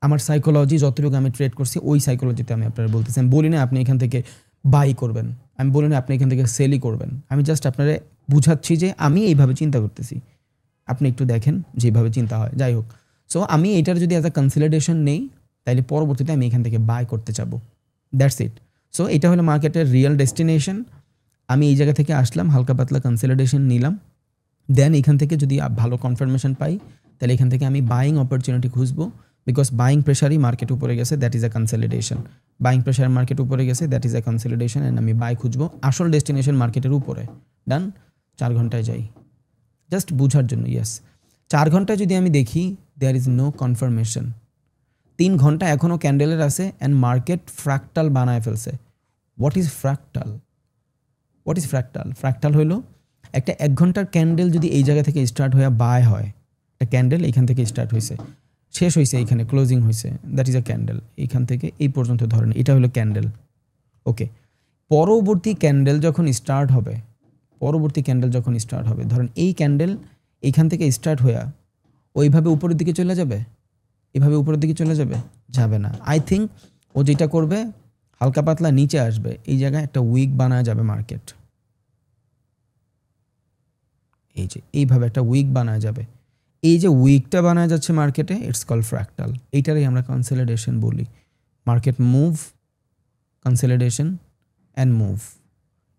আমার সাইকোলজি যতটুকু আমি ট্রেড করছি ওই সাইকোলজিতে আমি আপনারা বলতেছি। আমি বলি না আপনি এখান থেকে বাই করবেন, আমি বলি না আপনি এখান থেকে সেলই করবেন, আমি জাস্ট আপনারা বুঝাচ্ছি যে আমি এইভাবে চিন্তা করতেছি, আপনি একটু দেখেন যেভাবে চিন্তা হয়। যাই হোক, সো আমি এটার যদি অ্যাজ আ কনসলিডেশন নেই, তাইলে পরবর্তীতে আমি এখান থেকে বাই করতে চাবো। That's it. সো এটা হলো মার্কেটের রিয়েল ডেস্টিনেশন। আমি এই জায়গা থেকে আসলাম, হালকা পাতলা কনসলিডেশন নিলাম, দেন এখান থেকে যদি ভালো কনফার্মেশন পাই তাহলে এখান থেকে আমি বাইং অপরচুনিটি খুঁজবো। বিকজ বাইং প্রেশারই মার্কেট উপরে গেছে, that is a consolidation. Buying pressure market উপরে গেছে, that is a consolidation, and আমি বাই খুঁজবো। আসল ডেস্টিনেশন মার্কেটের উপরে। ডান। 4 ঘন্টায় যাই জাস্ট বুঝার জন্য। ইয়েস, 4 ঘন্টায় যদি আমি দেখি দেয়ার ইজ নো কনফার্মেশন, 3 ঘন্টা এখনও ক্যান্ডেলের আছে অ্যান্ড মার্কেট ফ্র্যাক্টাল বানায় ফেলছে। What is fractal? What is fractal? Fractal হইলো একটা 1 ঘন্টার ক্যান্ডেল যদি এই জায়গা থেকে স্টার্ট হয়ে বাই হয়, একটা ক্যান্ডেল এইখান থেকে স্টার্ট হয়েছে, শেষ হয়েছে এইখানে, ক্লোজিং হয়েছে, দ্যাট ইজ আ ক্যান্ডেল। এইখান থেকে এই পর্যন্ত ধরেন এটা হলো ক্যান্ডেল। ওকে, পরবর্তী ক্যান্ডেল যখন স্টার্ট হবে, ধরেন এই ক্যান্ডেল এইখান থেকে স্টার্ট হয়ে ওইভাবে উপরের দিকে চলে যাবে, এভাবে উপরের দিকে চলে যাবে? যাবে না। আই থিঙ্ক ও যেটা করবে হালকা পাতলা নিচে আসবে, এই জায়গায় একটা উইক বানায় যাবে মার্কেট, এই যে এইভাবে একটা উইক বানায় যাবে। এই যে উইকটা বানায় যাচ্ছে মার্কেটে, ইটস কল ফ্র্যাক্টাল। এইটারই আমরা কনসলিডেশন বলি। Market move, consolidation and move.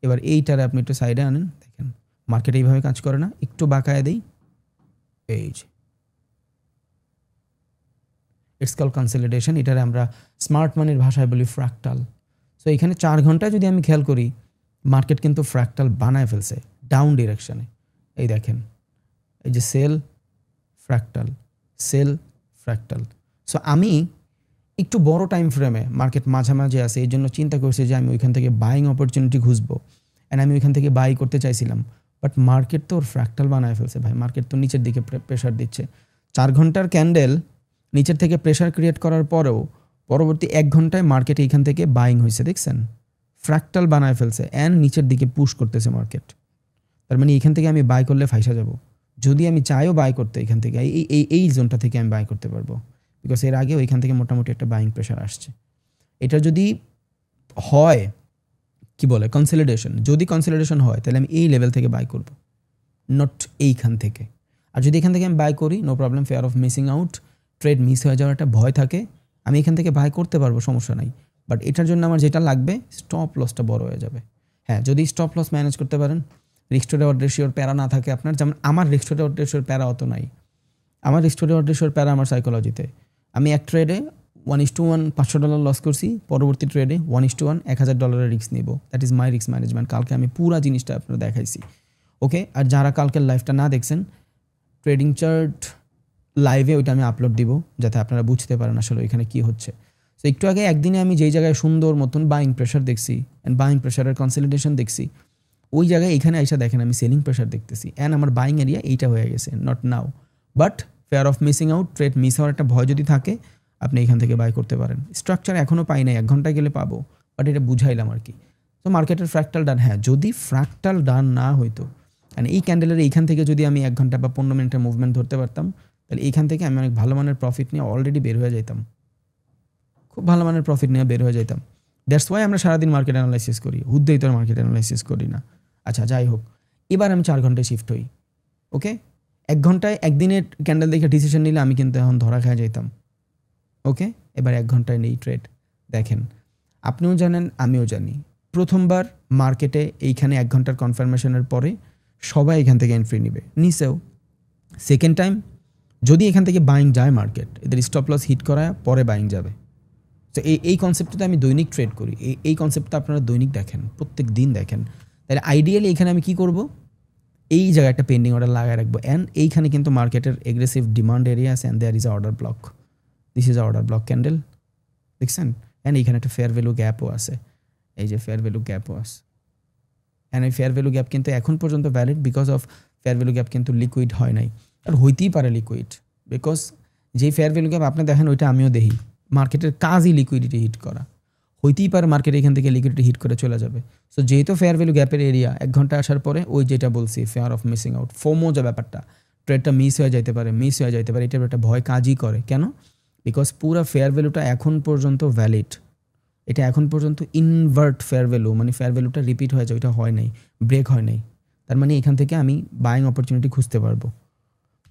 এবার এইটারে আপনি একটু সাইডে আনেন, দেখেন মার্কেট এইভাবে কাজ করে না, একটু বাঁকায় দেই, এই যে ইটস কল কনসলিডেশন। এটারে আমরা স্মার্ট মানির ভাষায় বলি ফ্র্যাক্টাল। সো এখানে 4 ঘন্টায় যদি আমি খেয়াল করি, মার্কেট কিন্তু ফ্র্যাক্টাল বানায় ফেলছে ডাউন ডিরেকশনে। এই দেখেন, এই যে sell fractal, sell fractal. So আমি একটু বড় টাইম ফ্রেমে মার্কেট মাঝামাঝি আছে, এই জন্য চিন্তা করছি যে আমি ওইখান থেকে বাইং অপরচুনিটি খুঁজবো, অ্যান্ড আমি ওইখান থেকে বাই করতে চাইছিলাম। বাট মার্কেট তো ওর ফ্র্যাক্টাল বানায় ফেলছে ভাই, মার্কেট তো নিচের দিকে প্রেশার দিচ্ছে। 4 ঘন্টার ক্যান্ডেল নিচের থেকে প্রেশার ক্রিয়েট করার পরেও পরবর্তী 1 ঘন্টায় মার্কেটে এখান থেকে বাইং হয়েছে, দেখছেন ফ্র্যাকটাল বানায় ফেলছে অ্যান্ড নিচের দিকে পুশ করতেছে মার্কেট। তার মানে এখান থেকে আমি বাই করলে ফাইসা যাব। যদি আমি চাইও বাই করতে এখান থেকে এই জোনটা থেকে আমি বাই করতে পারবো, বিকজ এর আগেও এখান থেকে মোটামুটি একটা বাইং প্রেশার আসছে। এটা যদি হয় কি বলে কনসলিডেশন, যদি কনসলিডেশন হয় তাহলে আমি এই লেভেল থেকে বাই করব, নট এইখান থেকে। আর যদি এখান থেকে আমি বাই করি no problem, fear of missing out, trade miss হয়ে যাওয়ার একটা ভয় থাকে, আমি এখান থেকে বাই করতে পারবো, সমস্যা নাই। বাট এটার জন্য আমার যেটা লাগবে স্টপ লসটা বড় হয়ে যাবে। হ্যাঁ, যদি স্টপ লস ম্যানেজ করতে পারেন, রিস্ক টু রিওয়ার্ড রেশিওর প্যারা না থাকে আপনার, যেমন আমার রিস্ক টু রিওয়ার্ড রেশিওর প্যারা অত নাই। আমার রিস্ক টু রিওয়ার্ড রেশিওর প্যারা আমার সাইকোলজিতে, আমি এক ট্রেডে 1:1 $500 লস করছি, পরবর্তী ট্রেডে 1:1 $1000 রিস্ক নিব। That is my risk management. কালকে আমি পুরা জিনিসটা আপনার দেখাইছি, ওকে। আর যারা কালকের লাইভটা না দেখছেন, ট্রেডিং চার্ট লাইভে ওইটা আমি আপলোড দিব যাতে আপনারা বুঝতে পারেন আসলে এখানে কি হচ্ছে। তো একটু আগে একদিনে আমি যেই জায়গায় সুন্দর মতন বাইং প্রেশার দেখছি অ্যান্ড বাইং প্রেশারের কনসলিডেশন দেখছি, ওই জায়গায় এখানে এসে দেখেন আমি সেলিং প্রেশার দেখতেছি অ্যান্ড আমার বাইং এরিয়া এইটা হয়ে গেছে, not now. But fair of missing out, trade miss হওয়ার একটা ভয় যদি থাকে, আপনি এখান থেকে বাই করতে পারেন। স্ট্রাকচার এখনও পাই নাই, 1 ঘন্টায় গেলে পাবো, বাট এটা বুঝাইলাম আর কি। তো মার্কেটের ফ্র্যাকটাল ডান, হ্যাঁ যদি ফ্র্যাকটাল ডান না হইতো, মানে এই ক্যান্ডেলের এইখান থেকে যদি আমি 1 ঘন্টা বা 15 মিনিটের মুভমেন্ট ধরতে পারতাম, তাহলে এইখান থেকে আমি অনেক ভালো মানের প্রফিট নিয়ে অলরেডি বের হয়ে যাইতাম, খুব ভালো মানের প্রফিট নিয়ে বের হয়ে যাইতাম। দ্যাটস ওয়াই আমরা সারাদিন মার্কেট অ্যানালাইসিস করি, হুদ্দেই তো মার্কেট অ্যানালাইসিস করি না। আচ্ছা যাই হোক, এবার আমি 4 ঘন্টায় শিফট হই, ওকে। 1 ঘন্টায় একদিনের ক্যান্ডেল দেখে ডিসিশন নিলে আমি কিন্তু এখন ধরা খায় যাইতাম, ওকে। এবার 1 ঘন্টায় নেই ট্রেড। দেখেন আপনিও জানেন আমিও জানি, প্রথমবার মার্কেটে এইখানে 1 ঘন্টার কনফার্মেশনের পরে সবাই এখান থেকে এন্ট্রি নিবে, নিচেও। সেকেন্ড টাইম যদি এখান থেকে বাইং যায় মার্কেট, এদের স্টপ লস হিট করা পরে বাইং যাবে। তো এই কনসেপ্টটা আমি দৈনিক ট্রেড করি, এই কনসেপ্টটা আপনারা দৈনিক দেখেন, প্রত্যেক দিন দেখেন। তাহলে আইডিয়ালি এখানে আমি কি করব, এই জায়গায় একটা পেন্ডিং অর্ডার লাগায় রাখবো অ্যান্ড এইখানে কিন্তু মার্কেটের এগ্রেসিভ ডিমান্ড এরিয়া আছে and there is a order block, this is a order block candle, দেখছেন। অ্যান্ড এইখানে একটা ফেয়ার ভ্যালু গ্যাপও আছে, এই যে ফেয়ার ভ্যালু গ্যাপও আছে। অ্যান্ড এই ফেয়ার ভ্যালু গ্যাপ কিন্তু এখন পর্যন্ত valid, because of fair value gap কিন্তু লিকুইড হয় নাই, আর হইতেই পারে লিকুইড, বিকজ যেই ফেয়ার ভ্যালু গ্যাপ আপনি দেখেন ওইটা আমিও দেখি, মার্কেটের কাজই লিকুইডিটি হিট করা, হইতেই পারে মার্কেট এখান থেকে লিকুইডিটি হিট করে চলে যাবে। সো যেহেতু ফেয়ার ভ্যালু গ্যাপের এরিয়া 1 ঘন্টা আসার পরে ওই যেটা বলছি fair of missing out, FOMO যে ব্যাপারটা, ট্রেডটা মিস হয়ে যাইতে পারে, এটার একটা ভয় কাজই করে। কেন? বিকজ পুরো ফেয়ার ভ্যালুটা এখন পর্যন্ত ভ্যালিড, এটা এখন পর্যন্ত ইনভার্ট ফেয়ার ভ্যালু, মানে ফেয়ার ভ্যালুটা রিপিট হয়ে যায়, ওইটা হয় নাই, ব্রেক হয় নাই। তার মানে এখান থেকে আমি বাইং অপরচুনিটি খুঁজতে পারবো।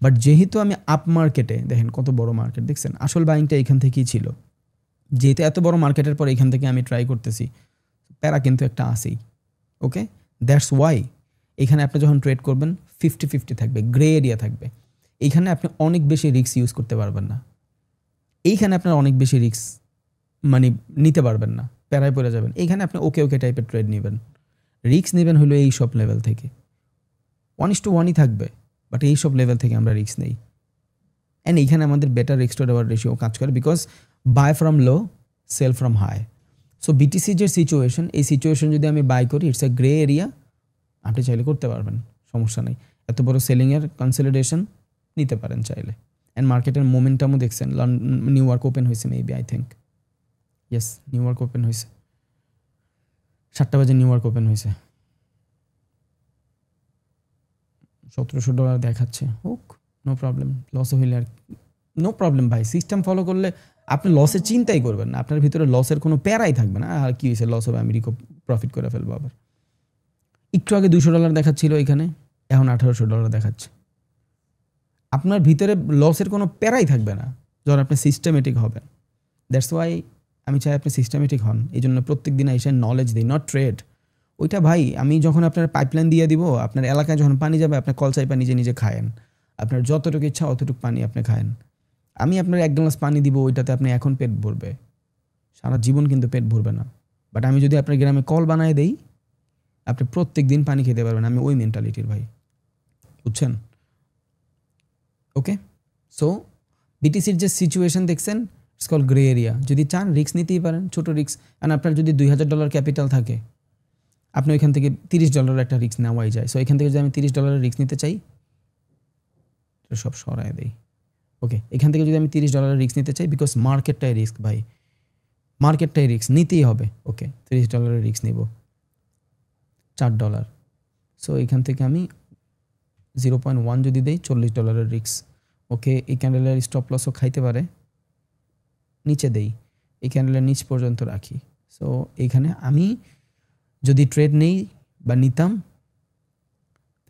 বাট যেহেতু আমি আপ মার্কেটে, দেখেন কত বড় মার্কেট, দেখছেন আসল বাইংটা এখান থেকেই ছিল, যেহেতু এত বড় মার্কেটের পর এখান থেকে আমি ট্রাই করতেছি, প্যারা কিন্তু একটা আসেই, ওকে। দ্যাটস ওয়াই এখানে আপনি যখন ট্রেড করবেন 50-50 থাকবে, গ্রে এরিয়া থাকবে। এইখানে আপনি অনেক বেশি রিস্ক ইউজ করতে পারবেন না, এইখানে আপনার অনেক বেশি রিস্ক মানে নিতে পারবেন না, প্যারায় পড়ে যাবেন। এইখানে আপনি ওকে ওকে টাইপের ট্রেড নেবেন, রিস্ক নেবেন হলো এই সব লেভেল থেকে, 1:1ই থাকবে, বাট এই সব লেভেল থেকে আমরা রিস্ক নেই। অ্যান্ড এইখানে আমাদের better risk to reward ratio কাজ করে, because buy from low, sell from high. So BTC যে সিচুয়েশন, এই সিচুয়েশন যদি আমি বাই করি, ইটস এ গ্রে এরিয়া, আপনি চাইলে করতে পারবেন, সমস্যা নেই। এত বড় সেলিংয়ের কনসলিডেশন নিতে পারেন চাইলে। অ্যান্ড মার্কেটের মোমেন্টামও দেখছেন, নিউ ইয়র্ক ওপেন হয়েছে maybe, I think, yes new York open হয়েছে, 7টা বাজে নিউ ইয়র্ক ওপেন হয়েছে, $1700 দেখাচ্ছে, হোক নো প্রবলেম, লস হইলে আর নো প্রবলেম ভাই। সিস্টেম ফলো করলে আপনি লসের চিন্তাই করবেন না, আপনার ভিতরে লসের কোনো প্যারাই থাকবে না। আর কি হয়েছে, লস হবে, আমি প্রফিট করে ফেলবো। আবার একটু আগে $200 দেখাচ্ছিল এখানে, এখন $1800 দেখাচ্ছে। আপনার ভিতরে লসের কোনো প্যারাই থাকবে না যখন আপনি সিস্টেমেটিক হবেন। দ্যাটস ওয়াই আমি চাই আপনি সিস্টেমেটিক হন। এই জন্য প্রত্যেক দিন এসে নলেজ দিই, নট ট্রেড। ওইটা ভাই আমি যখন আপনার পাইপলাইন দিয়ে দিব, আপনার এলাকায় যখন পানি যাবে, আপনার কল চাইপা নিজে নিজে খায়েন, আপনার যতটুকু ইচ্ছা অতটুকু পানি আপনি খায়েন। আমি আপনার 1 গ্লাস পানি দিব, ওইটাতে আপনি এখন পেট ভরবে, সারা জীবন কিন্তু পেট ভরবে না। বাট আমি যদি আপনার গ্রামে কল বানায় দেই, আপনি প্রত্যেক দিন পানি খেতে পারবেন। আমি ওই মেন্টালিটির ভাই, বুঝছেন? ওকে, সো বিটিসির যে সিচুয়েশন দেখছেন, ইটস কল গ্রে এরিয়া। যদি চান রিস্ক নিতেই পারেন, ছোটো রিস্ক। অ্যান্ড আপনার যদি $2000 ক্যাপিটাল থাকে, আপনি ওইখান থেকে $30 একটা রিস্ক নেওয়াই যায়। সো এখান থেকে যদি আমি $30 রিস্ক নিতে চাই, সব সরায় দেই, ওকে। এখান থেকে যদি আমি $30 রিস্ক নিতে চাই, বিকজ মার্কেটটাই রিস্ক ভাই, মার্কেটটাই রিস্ক নিতেই হবে। ওকে, $30 রিস্ক নিব, $4। সো এখান থেকে আমি 0.1 যদি দেই, $40 রিস্ক। ওকে, এই ক্যান্ডেলের স্টপ লসও খাইতে পারে, নিচে দেই, এই ক্যান্ডেলের নিচ পর্যন্ত রাখি। সো এইখানে আমি যদি ট্রেড নেই বা নিতাম,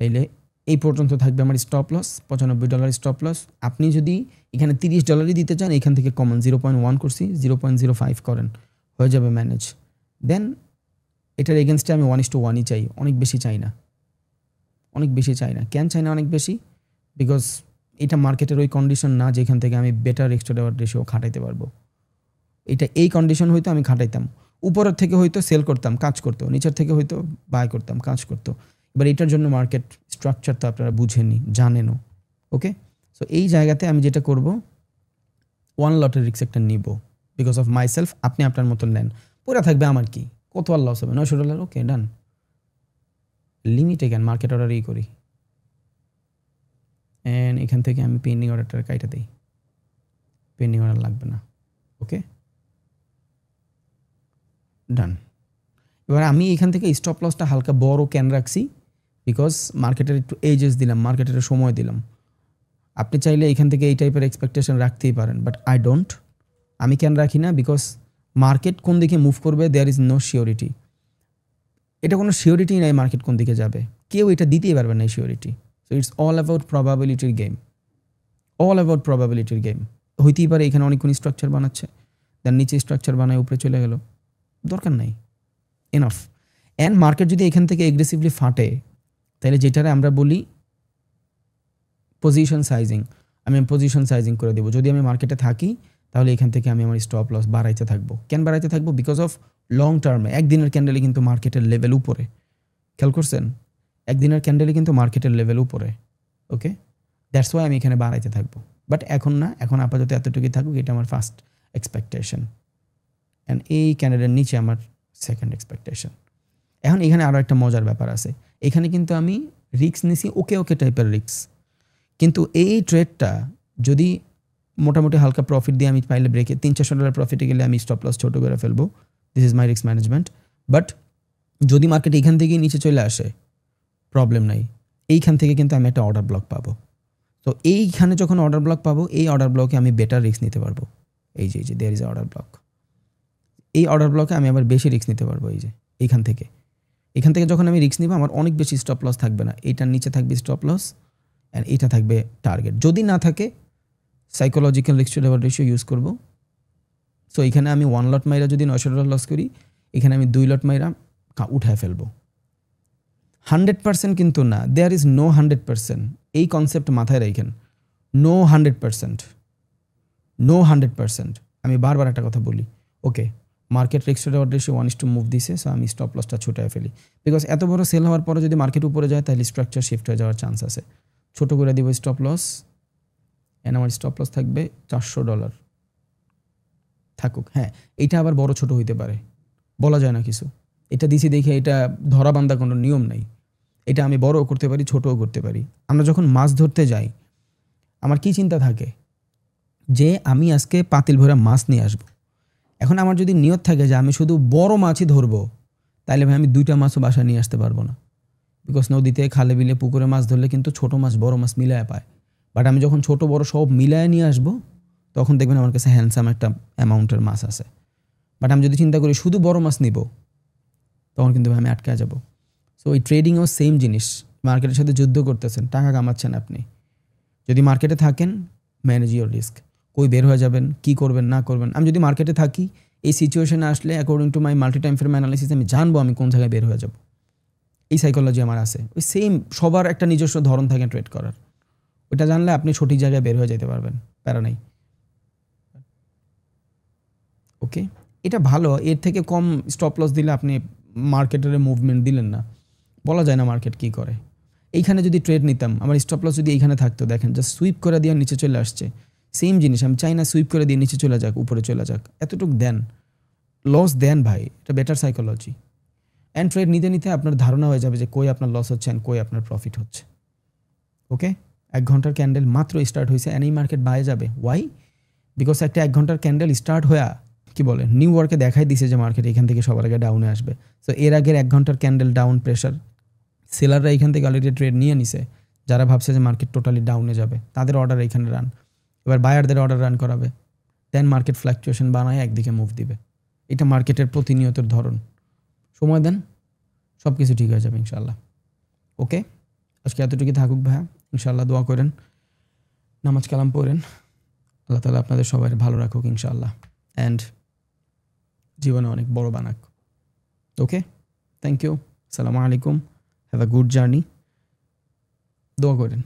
তাইলে এই পর্যন্ত থাকবে আমার স্টপ লস, $95 স্টপ লস। আপনি যদি এখানে $30 দিতে চান, এখান থেকে কমন 0.1 করছি, 0.05 করেন, হয়ে যাবে ম্যানেজ। দেন এটার এগেনস্টে আমি 1:1ই চাই, অনেক বেশি চাই না, অনেক বেশি চাই না। কেন চাই না অনেক বেশি? বিকজ এটা মার্কেটের ওই কন্ডিশন না যেখান থেকে আমি better risk to reward ratio খাটাইতে পারবো। এটা এই কন্ডিশন হয়তো আমি খাটাইতাম, উপরের থেকে হয়তো সেল করতাম, কাজ করতো, নিচের থেকে হয়তো বাই করতাম, কাজ করতো। এবার এটার জন্য মার্কেট স্ট্রাকচার তো আপনারা বুঝেনি, জানেনও। ওকে, সো এই জায়গাতে আমি যেটা করব, 1 লটের রিস্ক একটা নিব বিকজ অফ মাই সেলফ। আপনি আপনার মতন নেন, পুরা থাকবে আমার কি, কত আর লস হবে, $900। ওকে, ডান। লিমিটে কেন, মার্কেট অর্ডারই করি। অ্যান্ড এখান থেকে আমি পেন্ডিং অর্ডারটা কাইটা দিই, পেন্ডিং অর্ডার লাগবে না। ওকে, ডান। এবার আমি এখান থেকে স্টপ লসটা হালকা বড় ক্যান রাখছি বিকজ মার্কেটের একটু এজেস দিলাম, মার্কেটের সময় দিলাম। আপনি চাইলে এখান থেকে এই টাইপের এক্সপেকটেশন রাখতেই পারেন, বাট আই ডোন্ট। আমি ক্যান রাখি না বিকজ মার্কেট কোন দিকে মুভ করবে দেয়ার ইজ নো শিওরিটি। এটা কোনো শিওরিটি নাই মার্কেট কোন দিকে যাবে, কেউ এটা দিতেই পারবে না এই শিওরিটি। সো ইটস অল অ্যাবাউট প্রবাবিলিটির গেম, অল অ্যাবাউট প্রবাবিলিটির গেম। হইতেই পারে এখানে অনেক কোনো স্ট্রাকচার বানাচ্ছে, দেন নিচে স্ট্রাকচার বানায় উপরে চলে গেল, দরকার নাই, এনাফ। অ্যান্ড মার্কেট যদি এখান থেকে এগ্রেসিভলি ফাটে, তাহলে যেটারে আমরা বলি পজিশন সাইজিং, আমি পজিশন সাইজিং করে দেবো। যদি আমি মার্কেটে থাকি, তাহলে এখান থেকে আমি আমার স্টপ লস বাড়াইতে থাকবো। কেন বাড়াইতে থাকবো? বিকজ অফ লং টার্মে একদিনের ক্যান্ডেলে কিন্তু মার্কেটের লেভেল উপরে, খেয়াল করছেন? একদিনের ক্যান্ডেলে কিন্তু মার্কেটের লেভেল উপরে। ওকে, দ্যাটস ওয়াই আমি এখানে বাড়াইতে থাকবো, বাট এখন না, এখন আপাতত এতটুকুই থাকুক, এটা আমার ফার্স্ট এক্সপেকটেশন। অ্যান্ড এই ক্যান্ডেলের নিচে আমার সেকেন্ড এক্সপেকটেশন। এখন এখানে আরও একটা মজার ব্যাপার আছে, এখানে কিন্তু আমি রিস্ক নিছি, ওকে ওকে টাইপের রিস্ক। কিন্তু এই ট্রেডটা যদি মোটামুটি হালকা প্রফিট দিয়ে আমি পাইলে ব্রেকে $300-400 প্রফিটে গেলে আমি স্টপ লস ছোটো করে ফেলবো, this is my risk management. But যদি মার্কেট এইখান থেকেই নিচে চলে আসে, প্রবলেম নাই, এইখান থেকে কিন্তু আমি একটা অর্ডার ব্লক পাবো। তো এইখানে যখন অর্ডার ব্লক পাবো, এই অর্ডার ব্লকে আমি বেটার রিস্ক নিতে পারবো। এই যে দেয়ার ইজ অর্ডার ব্লক, এই অর্ডার ব্লকে আমি আবার বেশি রিস্ক নিতে পারবো। এই যে এখান থেকে যখন আমি রিস্ক নিব, আমার অনেক বেশি স্টপ লস থাকবে না, এইটার নিচে থাকবে স্টপ লস অ্যান্ড এটা থাকবে টার্গেট। যদি না থাকে, psychological risk to reward ratio use করবো। সো এখানে আমি 1 লট মাইরা যদি $900 লস করি, এখানে আমি 2 লট মাইরা উঠায় ফেলবো। 100% কিন্তু না, দেয়ার ইজ নো 100%। এই কনসেপ্ট মাথায় রাখেন, নো 100%, নো 100%। আমি বারবার একটা কথা বলি, okay, market risk to reward ratio 1:2 move দিছে, সো আমি স্টপ লসটা ছুটায় ফেলি। বিকজ এত বড় সেল হওয়ার পরে যদি মার্কেট উপরে যায়, তাহলে স্ট্রাকচার শিফট হয়ে যাওয়ার চান্স আছে। ছোটো করে দিব স্টপ লস, অ্যান্ড আমার স্টপ লস থাকবে $400 থাকুক। হ্যাঁ, এইটা আবার বড় ছোট হইতে পারে, বলা যায় না কিছু। এটা দিছি দেখে এটা ধরা বান্ধা কোনো নিয়ম নাই, এটা আমি বড়ও করতে পারি, ছোটও করতে পারি। আমরা যখন মাছ ধরতে যাই, আমার কি চিন্তা থাকে যে আমি আজকে পাতিল ভরা মাছ নিয়ে আসবো। এখন আমার যদি নিয়ত থাকে যে আমি শুধু বড় মাছই ধরবো, তাহলে ভাই আমি 2টা মাছও বাসায় নিয়ে আসতে পারবো না। বিকজ নদীতে, খালে, বিলে, পুকুরে মাছ ধরলে কিন্তু ছোটো মাছ বড় মাছ মিলায় পায়। বাট আমি যখন ছোটো বড় সব মিলায় নিয়ে আসবো, তখন দেখবেন আমার কাছে হ্যান্ডসাম একটা অ্যামাউন্টের মাছ আছে। বাট আমি যদি চিন্তা করি শুধু বড় মাছ নিব, তখন কিন্তু আমি আটকে যাব। সো এই ট্রেডিংও সেম জিনিস, মার্কেটের সাথে যুদ্ধ করতেছেন, টাকা কামাচ্ছেন আপনি। যদি মার্কেটে থাকেন, ম্যানেজ ইউর রিস্ক, কই বের হয়ে যাবেন, কি করবেন না করবেন। আমি যদি মার্কেটে থাকি, এই সিচুয়েশনে আসলে according to my multi time frame analysis আমি জানবো আমি কোন জায়গায় বের হয়ে যাব। এই সাইকোলজি আমার আছে। ওই সেম সবার একটা নিজস্ব ধরন থাকে ট্রেড করার, ওইটা জানলে আপনি সঠিক জায়গায় বের হয়ে যেতে পারবেন, প্যারা নাই। ওকে, এটা ভালো। এর থেকে কম স্টপ লস দিলে আপনি মার্কেটের মুভমেন্ট দিলেন না, বলা যায় না মার্কেট কী করে। এইখানে যদি ট্রেড নিতাম, আমার স্টপ লস যদি এইখানে থাকতো, দেখেন জাস্ট সুইপ করে দিয়ে নিচে চলে আসছে, সেম জিনিস। আমি চাই না সুইপ করে দিয়ে নিচে চলে যাক, উপরে চলে যাক, এতটুকু দেন, লস দেন ভাই, এটা বেটার সাইকোলজি। অ্যান্ড ট্রেড নিতে নিতে আপনার ধারণা হয়ে যাবে যে কই আপনার লস হচ্ছে অ্যান্ড কই আপনার প্রফিট হচ্ছে। ওকে, 1 ঘন্টার ক্যান্ডেল মাত্র স্টার্ট হয়েছে অ্যান্ড এই মার্কেট বাইরে যাবে। ওয়াই? বিকজ একটা 1 ঘন্টার ক্যান্ডেল স্টার্ট হয়ে কি বলে নিউ ইয়র্কে দেখাই দিছে যে মার্কেট এখান থেকে সবার আগে ডাউনে আসবে। সো এর আগের 1 ঘন্টার ক্যান্ডেল ডাউন প্রেশার, সেলাররা এখান থেকে অলরেডি ট্রেড নিয়ে নিছে। যারা ভাবছে যে মার্কেট টোটালি ডাউনে যাবে তাদের অর্ডার এখানে রান, এবার বায়ারদের অর্ডার রান করাবে, দেন মার্কেট ফ্ল্যাকচুয়েশন বানায় একদিকে মুভ দিবে। এটা মার্কেটের প্রতিনিয়তের ধরন। সময় দেন, সব কিছু ঠিক হয়ে যাবে ইনশাল্লাহ। ওকে, আজকে এতটুকু থাকুক ভাইয়া, ইনশাল্লাহ দোয়া করেন, নামাজ কালাম পড়েন, আল্লাহ তাআলা আপনাদের সবাই ভালো রাখুক ইনশাআল্লাহ, অ্যান্ড জীবনে অনেক বড় বানাক। ওকে, থ্যাংক ইউ, আসসালামু আলাইকুম, হ্যাভ আ গুড জার্নি, দোয়া করেন।